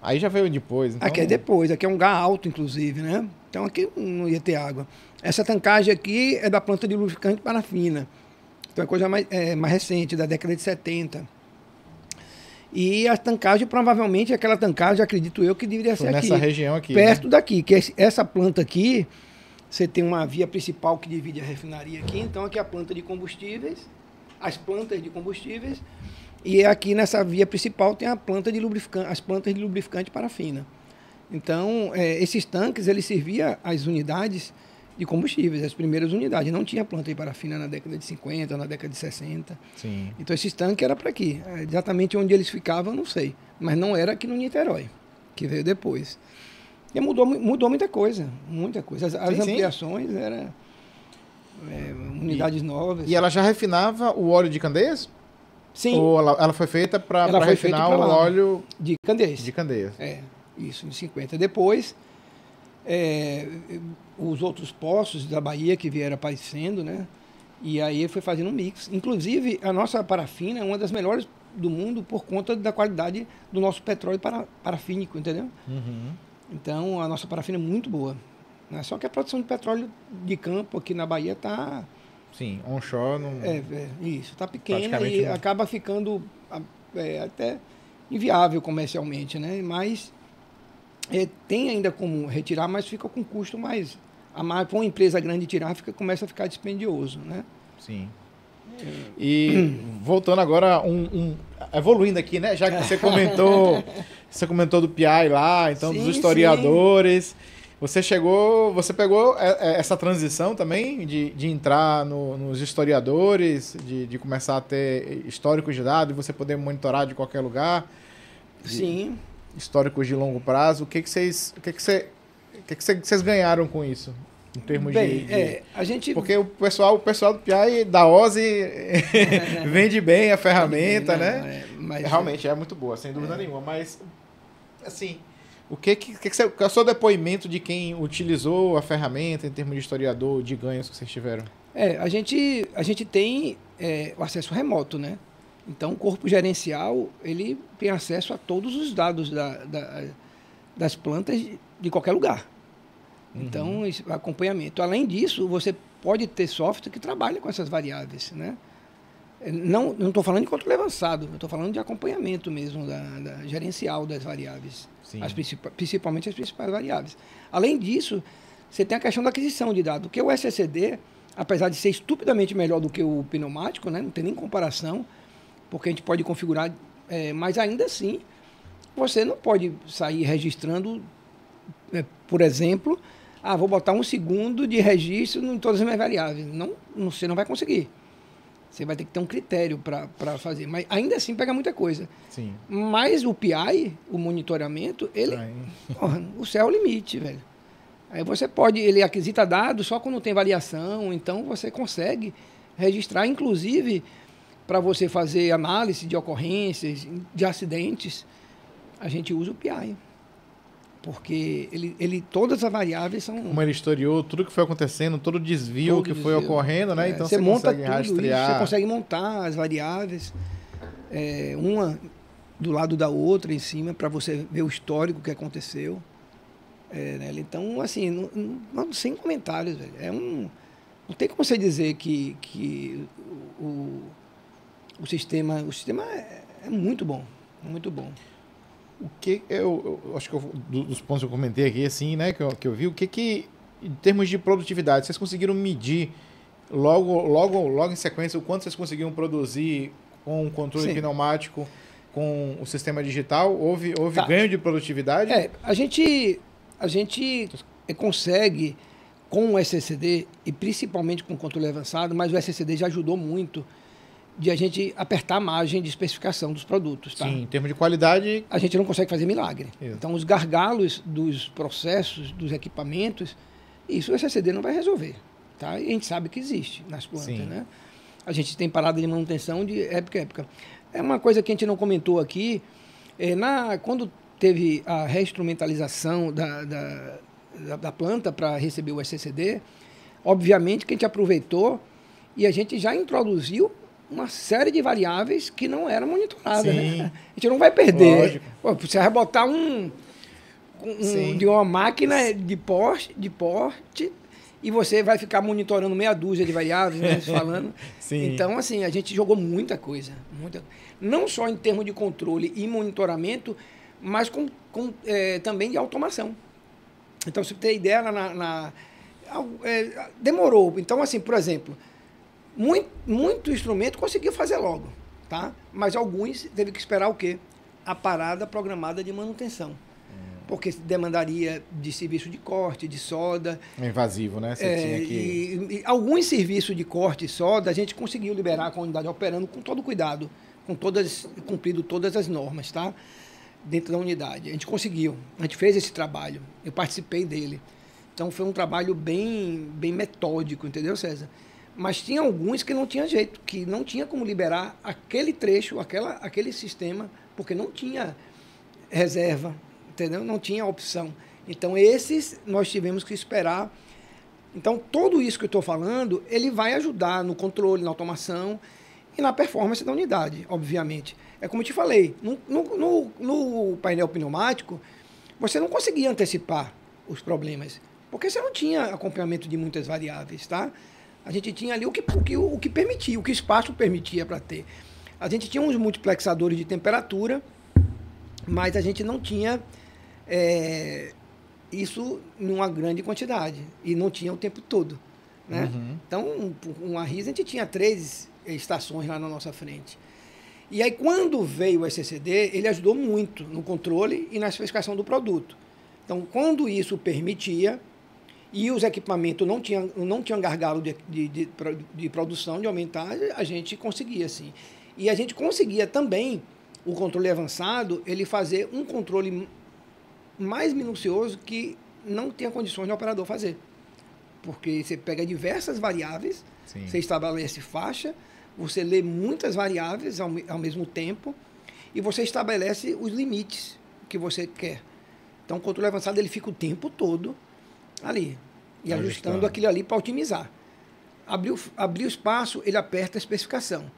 Aí já veio depois, então... Aqui é depois, aqui é um lugar alto, inclusive, né? Então aqui não ia ter água. Essa tancagem aqui é da planta de lubrificante parafina. Então é coisa mais recente, da década de 70. E a tancagem, provavelmente, aquela tancagem, acredito eu, que deveria ser aqui. Nessa região aqui. Perto daqui, que essa planta aqui, você tem uma via principal que divide a refinaria aqui. Então aqui é a planta de combustíveis, as plantas de combustíveis. E aqui nessa via principal tem a planta de lubrificante, as plantas de lubrificante parafina. Então, esses tanques, eles serviam as unidades de combustíveis, as primeiras unidades. Não tinha planta de parafina na década de 50, na década de 60. Sim. Então, esses tanques eram para aqui. Exatamente onde eles ficavam, não sei. Mas não era aqui no Niterói, que veio depois. E mudou muita coisa, muita coisa. As ampliações eram unidades novas. E ela já refinava o óleo de Candeias? Sim. Ou ela foi feita para refinar o óleo de Candeias? De Candeias. Isso, em 50. Depois, os outros poços da Bahia que vieram aparecendo, né? E aí foi fazendo um mix. Inclusive, a nossa parafina é uma das melhores do mundo por conta da qualidade do nosso petróleo parafínico, entendeu? Então, a nossa parafina é muito boa. Né? Só que a produção de petróleo de campo aqui na Bahia está... Sim, onshore não... isso, está pequena e acaba ficando até inviável comercialmente, né? Mas tem ainda como retirar, mas fica com custo mais... Para uma empresa grande tirar, começa a ficar dispendioso, né? Sim. E voltando agora, evoluindo aqui, né? Já que você comentou do PI lá, então dos historiadores... Sim. Você pegou essa transição também de entrar nos historiadores, de começar a ter históricos de dados, e você poder monitorar de qualquer lugar? Sim. Históricos de longo prazo. O que vocês ganharam com isso? Em termos a gente... Porque o pessoal do PI, da OSI, vende bem a ferramenta, né? Mas realmente é muito boa, sem dúvida nenhuma. Mas, assim... Qual é o seu depoimento de quem utilizou a ferramenta em termos de historiador, de ganhos que vocês tiveram? A gente tem o acesso remoto, né? Então, o corpo gerencial, ele tem acesso a todos os dados das plantas de qualquer lugar. Então, acompanhamento. Além disso, você pode ter software que trabalha com essas variáveis, né? Não estou falando de controle avançado, eu estou falando de acompanhamento mesmo, da gerencial das variáveis, principalmente as principais variáveis. Além disso, você tem a questão da aquisição de dados, porque o SCCD, apesar de ser estupidamente melhor do que o pneumático, né, não tem nem comparação, porque a gente pode configurar, mas ainda assim, você não pode sair registrando, por exemplo, vou botar 1 segundo de registro em todas as minhas variáveis. Não, você não vai conseguir. Você vai ter que ter um critério para fazer. Mas ainda assim pega muita coisa. Sim. Mas o PI, o monitoramento, o céu é o limite, velho. Aí ele aquisita dados só quando tem variação, então você consegue registrar, inclusive, para você fazer análise de ocorrências, de acidentes, a gente usa o PI. Porque todas as variáveis são... Como ele historiou tudo que foi acontecendo, todo o desvio que foi ocorrendo, né? Então você monta consegue rastrear. Isso, você consegue montar as variáveis, uma do lado da outra em cima, para você ver o histórico que aconteceu. Né? Então, assim, sem comentários, velho. Não tem como você dizer que o sistema é muito bom, muito bom. O que eu acho que dos pontos que eu comentei aqui, assim, né, que eu vi, em termos de produtividade, vocês conseguiram medir logo em sequência o quanto vocês conseguiram produzir com o controle pneumático, com o sistema digital? Houve ganho de produtividade? A gente consegue com o SCCD, e principalmente com o controle avançado, mas o SCCD já ajudou muito de a gente apertar a margem de especificação dos produtos. Tá? Sim, em termos de qualidade... A gente não consegue fazer milagre. Isso. Então, os gargalos dos processos, dos equipamentos, isso o SCCD não vai resolver. Tá? E a gente sabe que existe nas plantas. Né? A gente tem parada de manutenção de época a época. É uma coisa que a gente não comentou aqui. Quando teve a reinstrumentalização da planta para receber o SCCD, obviamente que a gente aproveitou e a gente já introduziu uma série de variáveis que não eram monitoradas. Né? A gente não vai perder. Pô, você vai botar de uma máquina de porte e você vai ficar monitorando meia dúzia de variáveis, né, falando. Então, assim, a gente jogou muita coisa. Não só em termos de controle e monitoramento, mas também de automação. Então, se você tem ideia, demorou. Então, assim, por exemplo, muito instrumento conseguiu fazer logo, tá? Mas alguns teve que esperar o quê? A parada programada de manutenção. Porque demandaria de serviço de corte, de solda. É invasivo, né? Você tinha que... e alguns serviços de corte e solda a gente conseguiu liberar com a unidade operando com todo cuidado, cumprido todas as normas, tá? Dentro da unidade. A gente conseguiu, a gente fez esse trabalho, eu participei dele. Então foi um trabalho bem metódico, entendeu, César? Mas tinha alguns que não tinha jeito, que não tinha como liberar aquele trecho, aquele sistema, porque não tinha reserva, entendeu? Não tinha opção. Então esses nós tivemos que esperar. Então tudo isso que eu estou falando, ele vai ajudar no controle, na automação e na performance da unidade, obviamente. É como eu te falei, no painel pneumático, você não conseguia antecipar os problemas, porque você não tinha acompanhamento de muitas variáveis, tá? A gente tinha ali o que permitia, o que o espaço permitia para ter. A gente tinha uns multiplexadores de temperatura, mas a gente não tinha isso numa grande quantidade, e não tinha o tempo todo. Né? Então, uma RIS, a gente tinha 3 estações lá na nossa frente. E aí, quando veio o SCCD, ele ajudou muito no controle e na especificação do produto. Então, quando isso permitia, e os equipamentos não tinham gargalo de produção, de aumentar, a gente conseguia, sim. E a gente conseguia também, o controle avançado, ele fazer um controle mais minucioso que não tinha condições de operador fazer. Porque você pega diversas variáveis, você estabelece faixa, você lê muitas variáveis ao mesmo tempo e você estabelece os limites que você quer. Então, o controle avançado ele fica o tempo todo ali e ajustando aquilo ali para otimizar. Abriu o espaço, ele aperta a especificação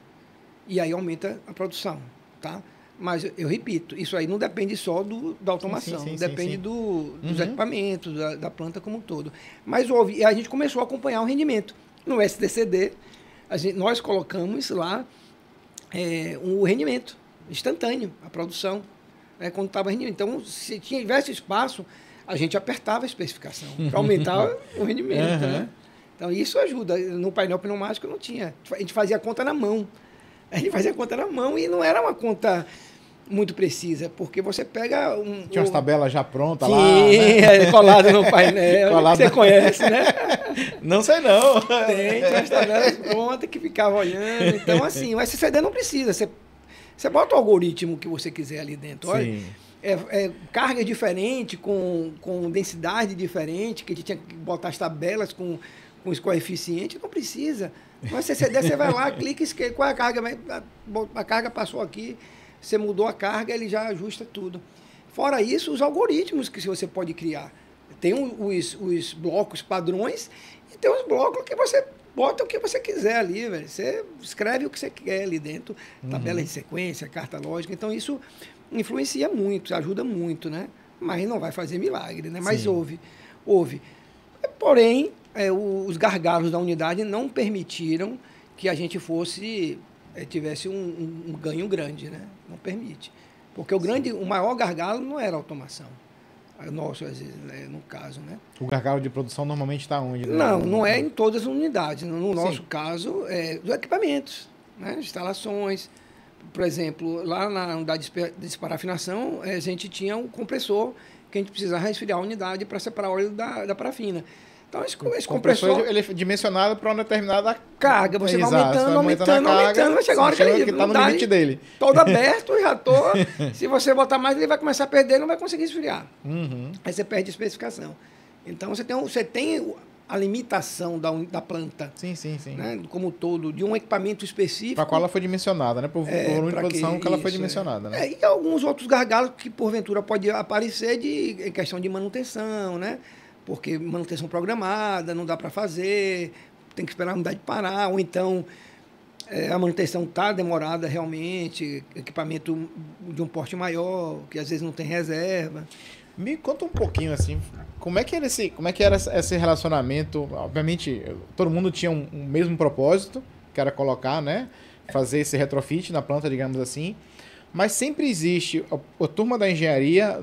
e aí aumenta a produção, tá? Mas eu repito, isso aí não depende só da automação, depende dos equipamentos, da planta como um todo. Mas a gente começou a acompanhar o rendimento. No STCD, nós colocamos lá o rendimento instantâneo, a produção, né, quando estava rendimento. Então, se tivesse espaço, a gente apertava a especificação para aumentar o rendimento. Né? Então, isso ajuda. No painel pneumático não tinha. A gente fazia a conta na mão. E não era uma conta muito precisa, porque você pega Tinha umas tabelas já prontas sim, lá. Né? Colado no painel. Colado. Você conhece, né? Não sei não. Tem umas tabelas prontas que ficava olhando. Então, assim, o SCD não precisa. Você bota o algoritmo que você quiser ali dentro. Olha, Sim. Carga diferente, com densidade diferente, que a gente tinha que botar as tabelas com os coeficientes, não precisa. Mas CCD, você vai lá, clica, esquece, qual é a carga? A carga passou aqui, você mudou a carga, ele já ajusta tudo. Fora isso, os algoritmos que você pode criar. Tem os blocos padrões e tem os blocos que você bota o que você quiser ali, velho. Você escreve o que você quer ali dentro, tabela de sequência, carta lógica. Então, isso influencia muito, ajuda muito, né? Mas não vai fazer milagre, né? Mas houve. Porém, os gargalos da unidade não permitiram que a gente tivesse um ganho grande, né? Não permite. Porque o maior gargalo não era a automação. Nosso, às vezes, no caso, né? O gargalo de produção normalmente está onde? Né? Não é em todas as unidades. No nosso caso, os equipamentos, né? Instalações. Por exemplo, lá na unidade de desparafinação, a gente tinha um compressor que a gente precisava resfriar a unidade para separar o óleo da parafina. Então, esse compressor... Ele é dimensionado para uma determinada carga. Você vai aumentando, vai chegar uma hora que ele está no limite dele. Todo aberto, se você botar mais, ele vai começar a perder e não vai conseguir esfriar. Aí você perde a especificação. Então, você tem a limitação da planta. Sim. Né, como todo, de um equipamento específico. Para qual ela foi dimensionada, né? Por volume de produção que ela foi dimensionada. Né? E alguns outros gargalos que, porventura, pode aparecer em questão de manutenção, né? Porque manutenção programada, não dá para fazer, tem que esperar a unidade parar, ou então a manutenção está demorada realmente, equipamento de um porte maior, que às vezes não tem reserva. Me conta um pouquinho, assim, como é que era esse relacionamento? Obviamente, todo mundo tinha um mesmo propósito, que era colocar, né? Fazer esse retrofit na planta, digamos assim. Mas sempre existe a turma da engenharia,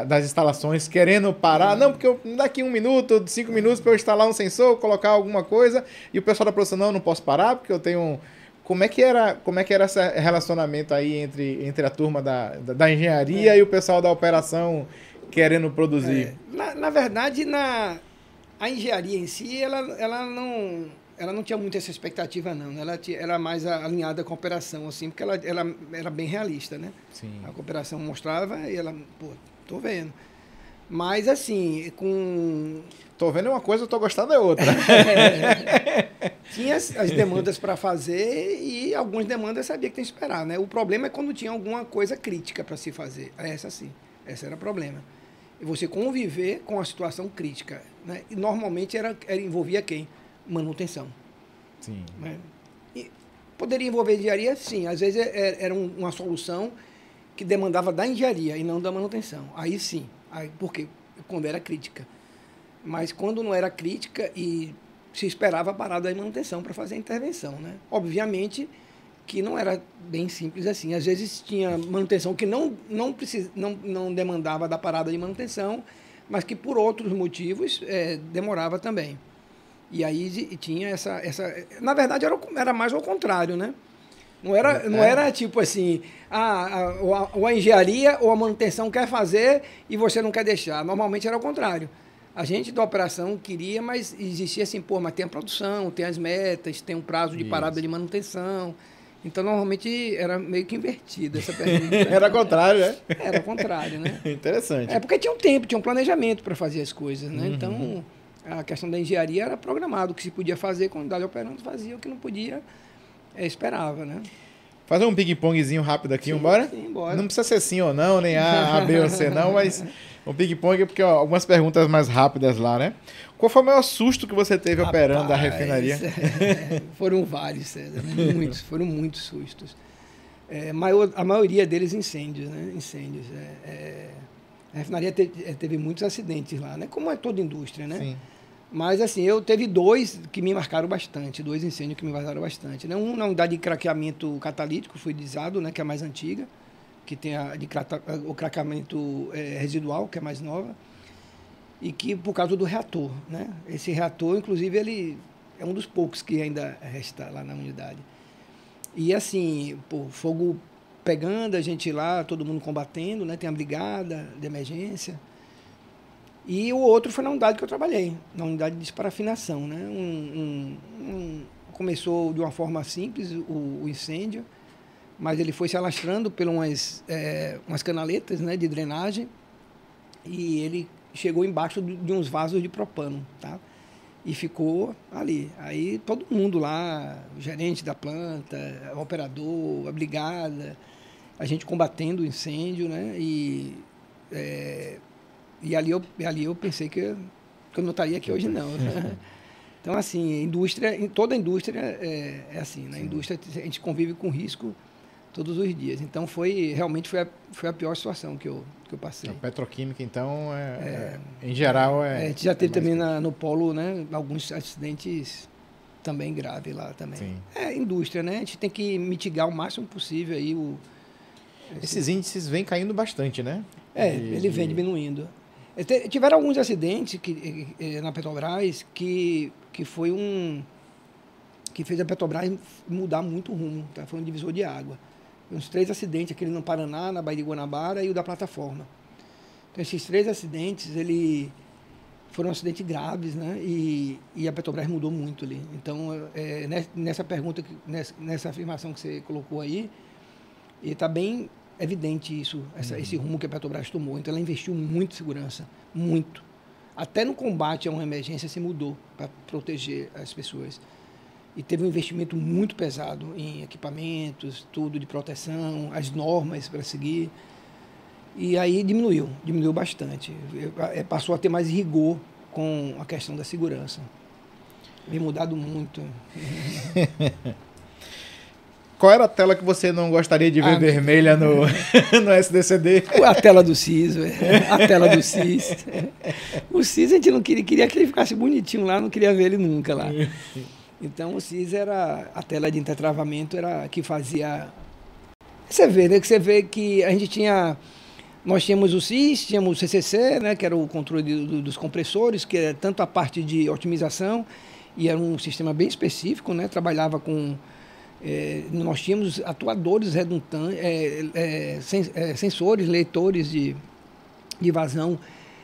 das instalações, querendo parar. Não, porque daqui 1 minuto, 5 minutos para eu instalar um sensor, colocar alguma coisa. E o pessoal da produção, não posso parar, porque eu tenho... Como é que era esse relacionamento aí entre a turma da engenharia e o pessoal da operação querendo produzir? Na verdade, a engenharia em si, ela não tinha muito essa expectativa, não. Ela era mais alinhada com a operação, assim, porque ela era bem realista, né? Sim. A operação mostrava e ela, tô vendo. Mas, assim, Tô vendo uma coisa, tô gostando é outra. Tinha as demandas para fazer e algumas demandas sabia que tem que esperar, né? O problema é quando tinha alguma coisa crítica para se fazer. Esse era o problema. E você conviver com a situação crítica, né? E normalmente envolvia quem? Manutenção. Sim. Né? E poderia envolver engenharia? Sim. Às vezes era uma solução que demandava da engenharia e não da manutenção. Aí sim. Por quê? Quando era crítica. Mas quando não era crítica e se esperava a parada de manutenção para fazer a intervenção, né? Obviamente que não era bem simples assim. Às vezes tinha manutenção que não demandava da parada de manutenção, mas que por outros motivos demorava também. E aí tinha essa... Na verdade, era mais ao contrário, né? Não era tipo assim, ou a engenharia ou a manutenção quer fazer e você não quer deixar. Normalmente era ao contrário. A gente da operação queria, mas existia assim, mas tem a produção, tem as metas, tem um prazo de parada de manutenção. Então, normalmente, era meio que invertida essa pergunta. Era ao contrário, né? Era ao contrário, né? Interessante. Porque tinha um tempo, tinha um planejamento para fazer as coisas, né? Então, a questão da engenharia era programado, o que se podia fazer, quando a unidade operando fazia, o que não podia, esperava, né? Fazer um ping-pongzinho rápido aqui, embora? Sim, bora. Não precisa ser sim ou não, nem A, B ou C não, mas um ping-pong, porque algumas perguntas mais rápidas lá, né? Qual foi o maior susto que você teve operando a refinaria? Foram vários, César, né? Foram muitos sustos. A maioria deles incêndios, né? Incêndios. A refinaria teve muitos acidentes lá, né? Como é toda indústria, né? Sim. Mas, assim, eu teve dois que me marcaram bastante, dois incêndios que me marcaram bastante. Né? Um na unidade de craqueamento catalítico fluidizado, né, que é a mais antiga, que tem o craqueamento residual, que é mais nova, e que por causa do reator. Né? Esse reator, inclusive, ele é um dos poucos que ainda resta lá na unidade. E, assim, fogo pegando, a gente lá, todo mundo combatendo, né? Tem a brigada de emergência. E o outro foi na unidade que eu trabalhei, na unidade de desparafinação. Né? Começou de uma forma simples o incêndio, mas ele foi se alastrando por umas canaletas, né, de drenagem, e ele chegou embaixo de uns vasos de propano, tá? E ficou ali. Aí todo mundo lá, o gerente da planta, o operador, a brigada, a gente combatendo o incêndio, né? E ali eu pensei que eu não estaria aqui hoje, não. Então, assim, toda a indústria é assim, né? A indústria, a gente convive com risco todos os dias. Então, realmente foi a pior situação que eu passei. A petroquímica, então, em geral, a gente já teve também no polo, né, alguns acidentes também graves lá também. Sim. Indústria, né? A gente tem que mitigar o máximo possível aí esses índices vêm caindo bastante, né? Ele vem diminuindo. Tiveram alguns acidentes na Petrobras que fez a Petrobras mudar muito o rumo, tá? Foi um divisor de água. Uns 3 acidentes, aquele no Paraná, na Baía de Guanabara e o da plataforma. Então, esses 3 acidentes, foram acidentes graves, né? E a Petrobras mudou muito ali. Então, nessa pergunta, nessa afirmação que você colocou aí, está bem evidente isso, esse rumo que a Petrobras tomou. Então, ela investiu muito em segurança, muito. Até no combate a uma emergência se mudou para proteger as pessoas. E teve um investimento muito pesado em equipamentos, tudo de proteção, as normas para seguir. E aí diminuiu bastante. Passou a ter mais rigor com a questão da segurança. Vem mudado muito. Qual era a tela que você não gostaria de ver vermelha no SDCD? A tela do CIS, a tela do CIS. O CIS a gente não queria que ele ficasse bonitinho lá, não queria ver ele nunca lá. Então o CIS era a tela de intertravamento, era que fazia. Você vê, né? Que você vê que a gente nós tínhamos o CIS, tínhamos o CCC, né? Que era o controle dos compressores, que era tanto a parte de otimização, e era um sistema bem específico, né? Trabalhava com nós tínhamos atuadores redundantes, sensores, leitores de vazão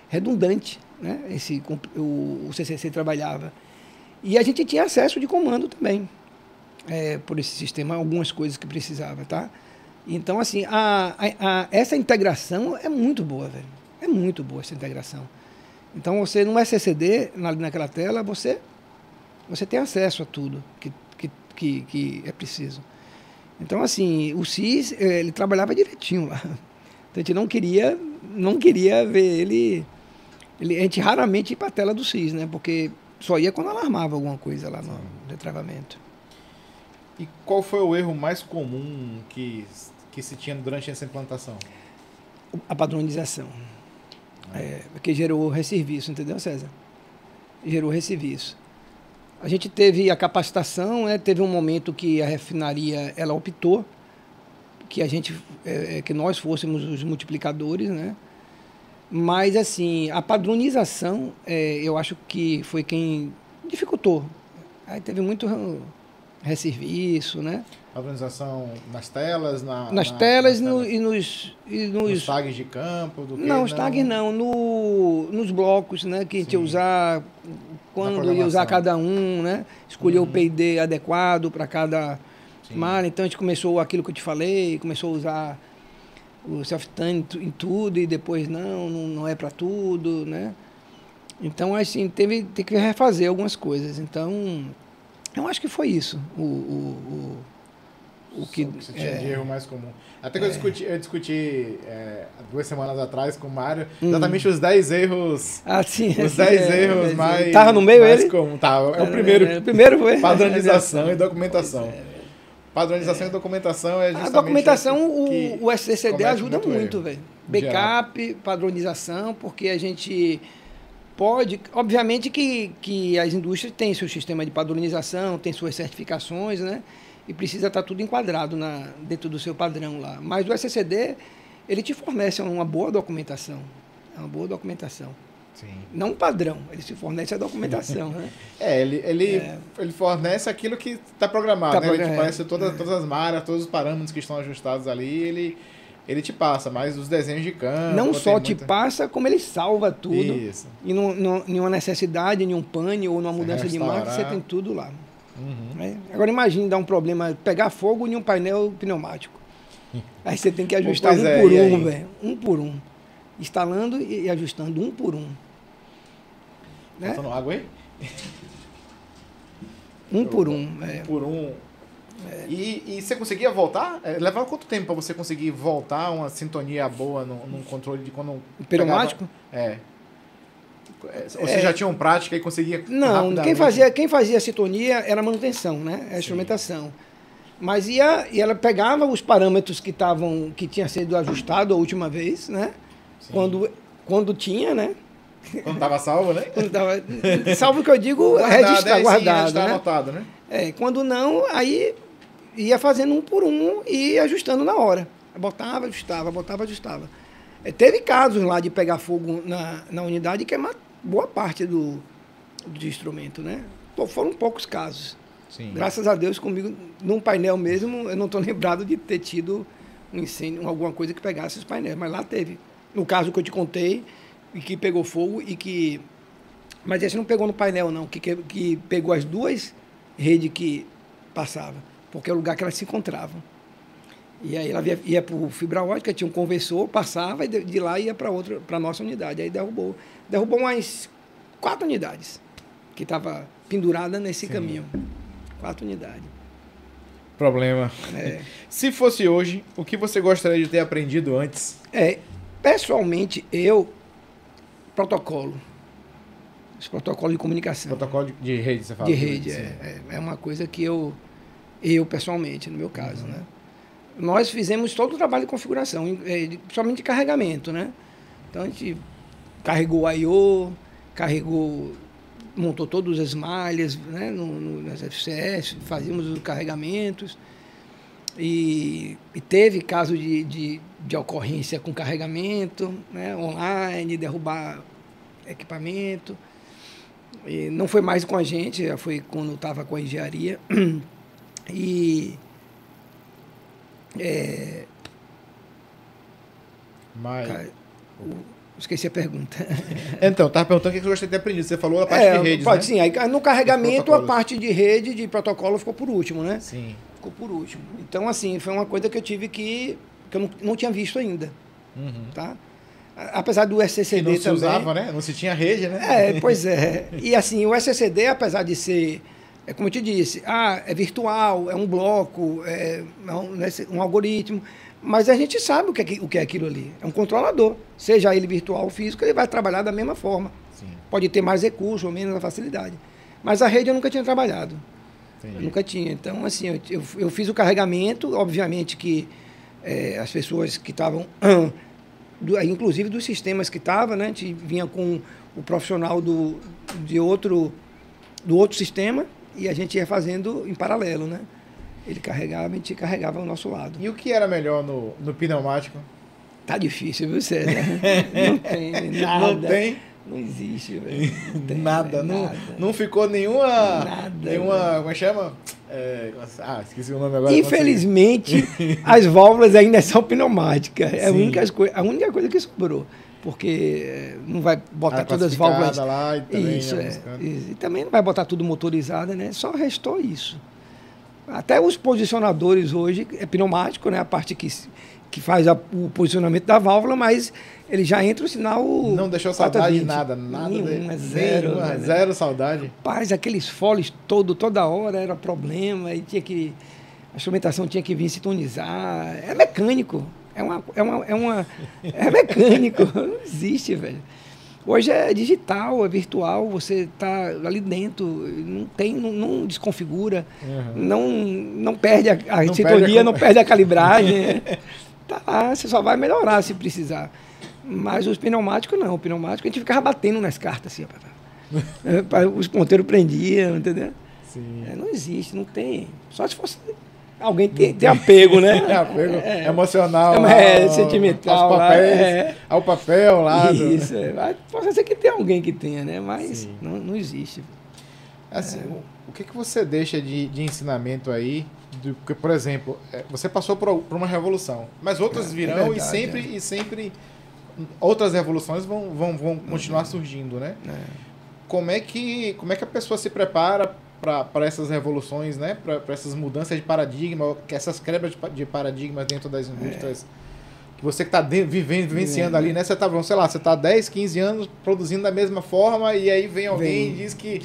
redundante, né? O CCC trabalhava. E a gente tinha acesso de comando também, por esse sistema, algumas coisas que precisava, tá? Então, assim, essa integração é muito boa, velho. É muito boa essa integração. Então, você no SCD, naquela tela, você tem acesso a tudo que é preciso. Então, assim, o CIS, ele trabalhava direitinho lá. Então, a gente não queria ver ele... A gente raramente ia para a tela do CIS, né? Porque só ia quando alarmava alguma coisa lá no detravamento. E qual foi o erro mais comum que se tinha durante essa implantação? A padronização. Porque gerou resserviço, entendeu, César? Gerou resserviço. A gente teve a capacitação, né? Teve um momento que a refinaria ela optou que que nós fôssemos os multiplicadores, né? Mas, assim, a padronização, eu acho que foi quem dificultou. Aí teve muito resserviço, né? Padronização nas telas? Nas telas e nos tags de campo? Não, os tags não. Nos blocos, né? Que a gente ia usar, quando ia usar cada um, né? Escolher o PID adequado para cada malha. Então, a gente começou aquilo que eu te falei, começou a usar o self-time em tudo e depois não é para tudo, né? Então, assim, tem que refazer algumas coisas. Então, eu acho que foi isso o que você tinha de erro mais comum. Até que eu discuti 2 semanas atrás com o Mário exatamente os 10 erros. Sim. Os 10 erros mais. Tava no meio mais ele? Comum. Tá, é o primeiro. O primeiro foi. Padronização e documentação. Padronização e documentação é justamente... A documentação, o SCCD ajuda muito, velho. Backup, geral. Padronização, porque a gente Pode. Obviamente que as indústrias têm seu sistema de padronização, têm suas certificações, né? E precisa estar tudo enquadrado dentro do seu padrão lá. Mas o SCD, ele te fornece uma boa documentação. É uma boa documentação. Sim. Não um padrão, ele se fornece a documentação, né? Ele fornece aquilo que está programado, né? Ele te fornece todas as marcas, todos os parâmetros que estão ajustados ali, ele te passa, mas os desenhos de campo... Não só te passa, como ele salva tudo. Isso. E nenhuma necessidade, nenhum pane ou numa mudança de marca, você tem tudo lá. Né? Agora imagine dar um problema, pegar fogo em um painel pneumático. Aí você tem que ajustar por um, velho. Um por um. Instalando e ajustando um por um. Né? Faltando água aí? Um por um. Um por um. E você conseguia voltar? Levava quanto tempo para você conseguir voltar uma sintonia boa num controle de quando... Pneumático? Ou você já tinha uma prática e conseguia... Não, quem fazia a sintonia era a manutenção, né? A instrumentação. Mas ela pegava os parâmetros que tinha sido ajustado a última vez, né? Quando tinha, né? Quando estava salvo, né? Salvo que eu digo, registrar, guardado, né? Anotado, né? Quando não, aí ia fazendo um por um e ajustando na hora. Botava, ajustava. Teve casos lá de pegar fogo na unidade que é uma boa parte do instrumento, né? Foram poucos casos. Sim. Graças a Deus, comigo, num painel mesmo, eu não estou lembrado de ter tido um incêndio, alguma coisa que pegasse os painéis, mas lá teve. No caso que eu te contei, e que pegou fogo e que... Mas esse não pegou no painel, não, que pegou as duas redes que passavam, porque é o lugar que elas se encontravam. E aí ela ia para o fibra ótica, tinha um conversor, passava e de lá ia para a nossa unidade. Aí derrubou. Derrubou umas 4 unidades, que estava pendurada nesse caminho. 4 unidades. Problema. Se fosse hoje, o que você gostaria de ter aprendido antes? Pessoalmente, protocolo. Esse protocolo de comunicação. Protocolo de rede, você fala? De rede, é uma coisa que eu pessoalmente, no meu caso, né? Nós fizemos todo o trabalho de configuração, principalmente de carregamento, né? Então, a gente carregou a I/O, montou todas as malhas, né? Nas FCS, fazíamos os carregamentos. E teve caso de ocorrência com carregamento, né? Online, derrubar equipamento. E não foi mais com a gente, já foi quando eu estava com a engenharia. Esqueci a pergunta. Então, estava perguntando o que você gostaria de ter aprendido. Você falou a parte de redes, né? Sim, aí no carregamento a parte de rede, de protocolo, ficou por último, né? Sim. Ficou por último. Então, assim, foi uma coisa que eu tive que eu não tinha visto ainda. Tá? Apesar do SCCD também... não se usava, né? Não se tinha rede, né? Pois é. E assim, o SCCD, apesar de ser, como eu te disse, é virtual, é um bloco, é um algoritmo, mas a gente sabe o que é aquilo ali. É um controlador. Seja ele virtual ou físico, ele vai trabalhar da mesma forma. Sim. Pode ter mais recursos ou menos facilidade. Mas a rede eu nunca tinha trabalhado. Entendi. Eu nunca tinha. Então, assim, eu fiz o carregamento, obviamente que as pessoas que estavam... inclusive dos sistemas que estavam, né? A gente vinha com o profissional do outro sistema e a gente ia fazendo em paralelo, né? Ele carregava, a gente carregava ao nosso lado. E o que era melhor no pneumático? Tá difícil, viu, César? Não tem nada. Não tem? Não existe, velho. Nada. Não ficou nenhuma... Nada. Como é que chama? Esqueci o nome agora. Infelizmente, as válvulas ainda são pneumáticas. É a única coisa que sobrou. Porque não vai botar todas as válvulas... lá e também... Isso, e também não vai botar tudo motorizado, né? Só restou isso. Até os posicionadores hoje é pneumático, né? A parte que faz o posicionamento da válvula, mas ele já entra o sinal... Não deixou saudade de nada. Nenhuma, zero. Zero saudade. Rapaz, aqueles foles toda hora era problema, e a instrumentação tinha que vir sintonizar. É mecânico. É mecânico. Não existe, velho. Hoje é digital, é virtual, você está ali dentro, não desconfigura, não perde a sintonia, não perde a calibragem. Tá lá, você só vai melhorar se precisar. Mas os pneumáticos não. O pneumático a gente ficava batendo nas cartas assim. Os ponteiros prendiam, entendeu? Sim. Não existe, não tem. Só se fosse alguém tem apego, né? É apego emocional. Sentimental. Aos papéis, ao papel lá. Isso, pode ser que tenha alguém que tenha, né? Mas não existe. Assim, o que você deixa de ensinamento aí? Porque, por exemplo, você passou por uma revolução, mas outras virão verdade, e sempre outras revoluções vão continuar surgindo, né? Como é que a pessoa se prepara para essas revoluções, né? Para essas mudanças de paradigma, essas quebras de paradigmas dentro das indústrias que você está vivenciando ali, né? Você está, sei lá, você está 10, 15 anos produzindo da mesma forma e aí vem alguém e diz que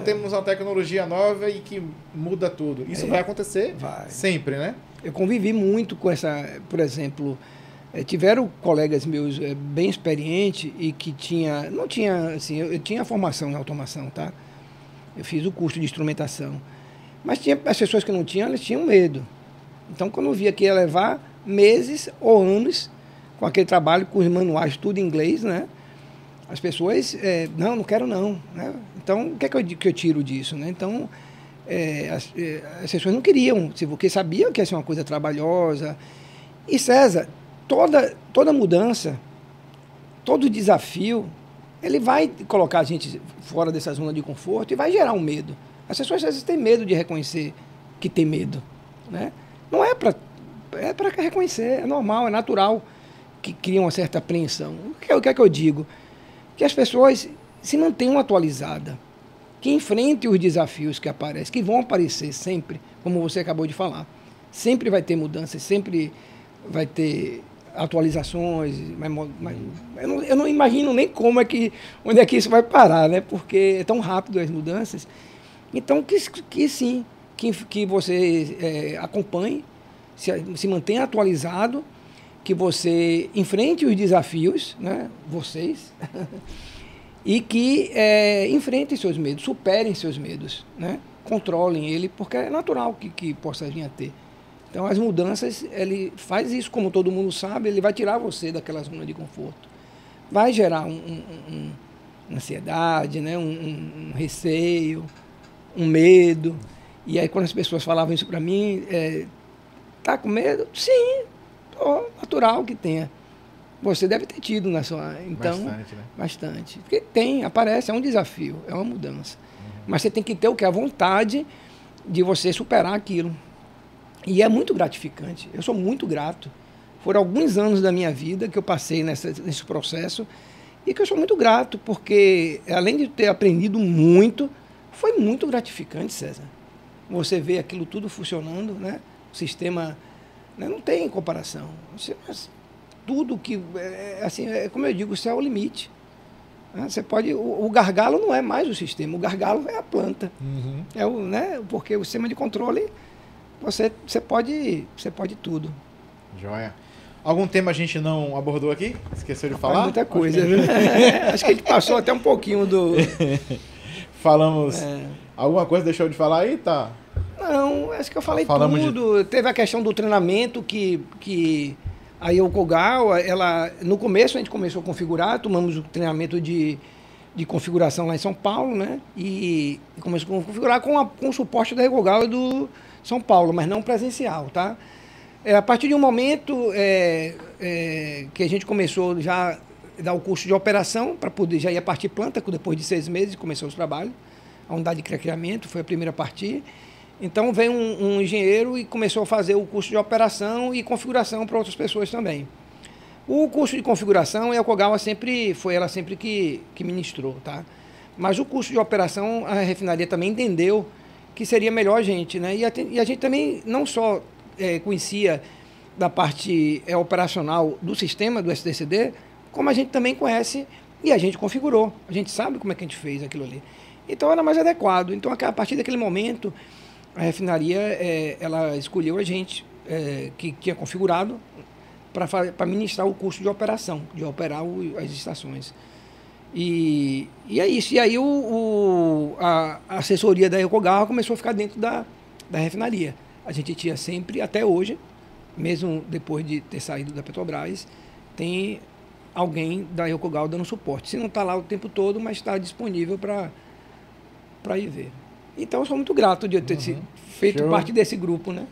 temos uma tecnologia nova e que muda tudo. Isso vai acontecer sempre, né? Eu convivi muito com essa, por exemplo, tiveram colegas meus bem experientes e que não tinha, assim, eu tinha formação em automação, tá? Eu fiz o curso de instrumentação. Mas tinha as pessoas que não tinham, elas tinham medo. Então, quando eu via que ia levar meses ou anos com aquele trabalho, com os manuais, tudo em inglês, né? As pessoas, não quero não. Né? Então, o que é que eu tiro disso? Né? Então, as pessoas não queriam, porque sabiam que ia ser uma coisa trabalhosa. E, César, toda mudança, todo desafio, ele vai colocar a gente fora dessa zona de conforto e vai gerar um medo. As pessoas, às vezes, têm medo de reconhecer que tem medo. Né? Não é para reconhecer, é normal, é natural que cria uma certa apreensão. O que é que eu digo? Que as pessoas se mantenham atualizadas, que enfrentem os desafios que aparecem, que vão aparecer sempre, como você acabou de falar. Sempre vai ter mudanças, sempre vai ter atualizações, mas eu não imagino nem onde é que isso vai parar, né? Porque é tão rápido as mudanças. Então, que você acompanhe, se mantenha atualizado, que você enfrente os desafios, né, vocês, e que enfrentem seus medos, superem seus medos, né, controlem ele, porque é natural que possa vir a ter. Então, as mudanças, ele faz isso, como todo mundo sabe, ele vai tirar você daquela zona de conforto. Vai gerar uma ansiedade, né, um receio, um medo. E aí, quando as pessoas falavam isso para mim, tá com medo? Sim, natural que tenha. Você deve ter tido na sua... Então, bastante, né? Bastante. Porque aparece, é um desafio, é uma mudança. Mas você tem que ter o quê? A vontade de você superar aquilo. E é muito gratificante. Eu sou muito grato. Foram alguns anos da minha vida que eu passei nesse processo e que eu sou muito grato, porque além de ter aprendido muito, foi muito gratificante, César. Você vê aquilo tudo funcionando, né? O sistema, né? Não tem comparação. Tudo que, assim, como eu digo, o céu é o limite. Você pode, o gargalo não é mais o sistema, o gargalo é a planta. Né? Porque o sistema de controle, você pode tudo. Joia. Algum tema a gente não abordou aqui? Esqueceu de falar? Muita coisa. Acho que a gente passou até um pouquinho do... Falamos... Alguma coisa deixou de falar aí, tá? Não, acho que eu falei tudo. Teve a questão do treinamento que a Yokogawa, no começo a gente começou a configurar, tomamos o treinamento de configuração lá em São Paulo, né? E começamos a configurar com o suporte da Yokogawa do São Paulo, mas não presencial, tá? A partir de um momento que a gente começou já a dar o curso de operação, para poder já ir a partir planta, depois de 6 meses começou os trabalhos. A unidade de crecheamento foi a primeira a partir. Então veio um engenheiro e começou a fazer o curso de operação e configuração para outras pessoas também. O curso de configuração, a Yokogawa foi ela sempre que ministrou, tá? Mas o curso de operação, a refinaria também entendeu que seria melhor a gente, né? E a gente também não só conhecia da parte operacional do sistema do STCD, como a gente também conhece e a gente configurou. A gente sabe como é que a gente fez aquilo ali. Então era mais adequado. Então, a partir daquele momento, a refinaria ela escolheu a gente, que tinha configurado, para ministrar o curso de operação, de operar as estações. E é isso. E aí a assessoria da Yokogawa começou a ficar dentro da refinaria. A gente tinha sempre, até hoje, mesmo depois de ter saído da Petrobras, tem alguém da Yokogawa dando suporte. Se não está lá o tempo todo, mas está disponível para ir ver. Então, eu sou muito grato de ter feito parte desse grupo, né?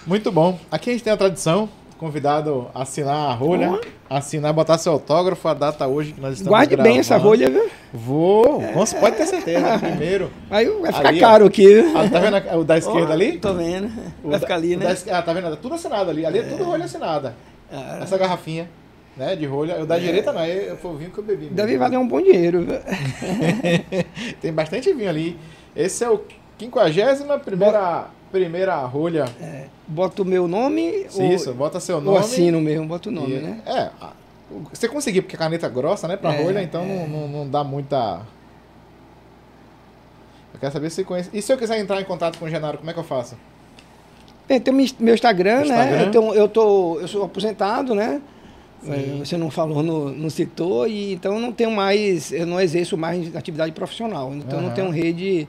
Muito bom. Aqui a gente tem a tradição, convidado a assinar a rolha, assinar, botar seu autógrafo, a data hoje que nós estamos Guarde gravando. bem essa rolha, viu? Vou, pode ter certeza. Primeiro. Aí vai ficar ali, caro aqui. Tá vendo o da esquerda ali? Tô vendo. Vai ficar ali, né? Tá vendo? Tá tudo assinado ali. Ali é tudo rolha assinada. Essa garrafinha, né, de rolha. O da direita não, foi o vinho que eu bebi. Deve valer um bom dinheiro. Tem bastante vinho ali. Esse é o 51ª primeira rolha. Bota o meu nome Isso, bota seu nome. ou assino mesmo, bota o nome, né? Você conseguir, porque a caneta é grossa, né, pra rolha, então não dá muita... Eu quero saber se você conhece. E se eu quiser entrar em contato com o Genaro, como é que eu faço? Bem, tem meu Instagram, né? Então, eu sou aposentado, né? Você não falou, não citou, e então eu não exerço mais atividade profissional. Então, eu não tenho rede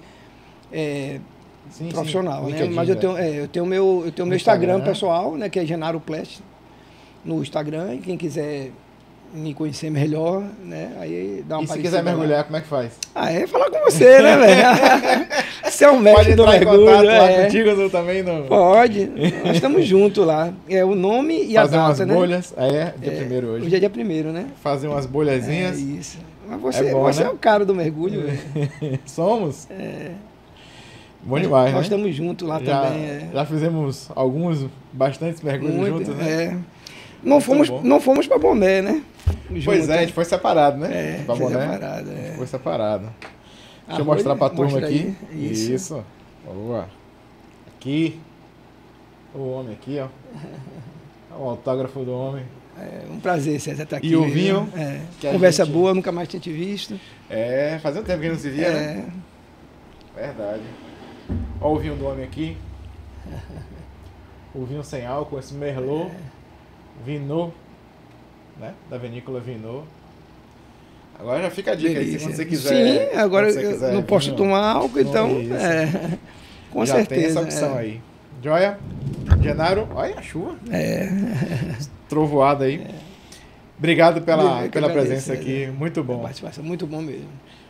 profissional, né? LinkedIn, mas eu tenho meu Instagram pessoal, né? Que é Genaro Plest, no Instagram, e quem quiser me conhecer melhor, né? Aí dá uma E se quiser mergulhar, como é que faz? Falar com você, né, velho? Você é um mestre do mergulho. Pode entrar em contato lá contigo, eu também não... Pode, nós estamos juntos lá. É o nome e fazer a data, umas né? bolhas, dia 1º hoje. Hoje é dia 1º, né? Fazer umas bolhazinhas. Isso. Mas você né? é o cara do mergulho, velho. Somos? Bom demais, Nós né? estamos juntos lá também. Já fizemos bastantes mergulhos juntos, né? Não fomos para Boné, né? Pois a gente foi separado, né? Foi separado, Foi separado. Deixa eu mostrar pra turma aqui. Isso. Boa. Aqui. O homem aqui, ó. O autógrafo do homem. Um prazer, César, estar aqui. E o vinho. Conversa boa, nunca mais tinha te visto. Fazia um tempo que não se via, né? Verdade. Olha o vinho do homem aqui. O vinho sem álcool, esse Merlot. Vinô, né? Da vinícola Vinô. Agora já fica a dica aí, se você quiser. Sim, agora eu não posso tomar álcool, então. Com já certeza. Tem essa opção aí. Joia? Genaro, olha a chuva. Trovoada aí. Obrigado pela presença aqui. Muito bom. Participação, muito bom mesmo.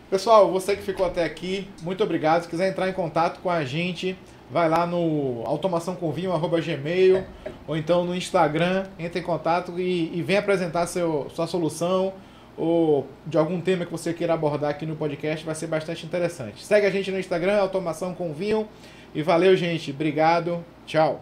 Pessoal, você que ficou até aqui, muito obrigado. Se quiser entrar em contato com a gente, vai lá no automaçãoconvinho@gmail ou então no Instagram, entre em contato e vem apresentar sua solução ou de algum tema que você queira abordar aqui no podcast, vai ser bastante interessante. Segue a gente no Instagram, Automação com Vinho, e valeu, gente. Obrigado. Tchau.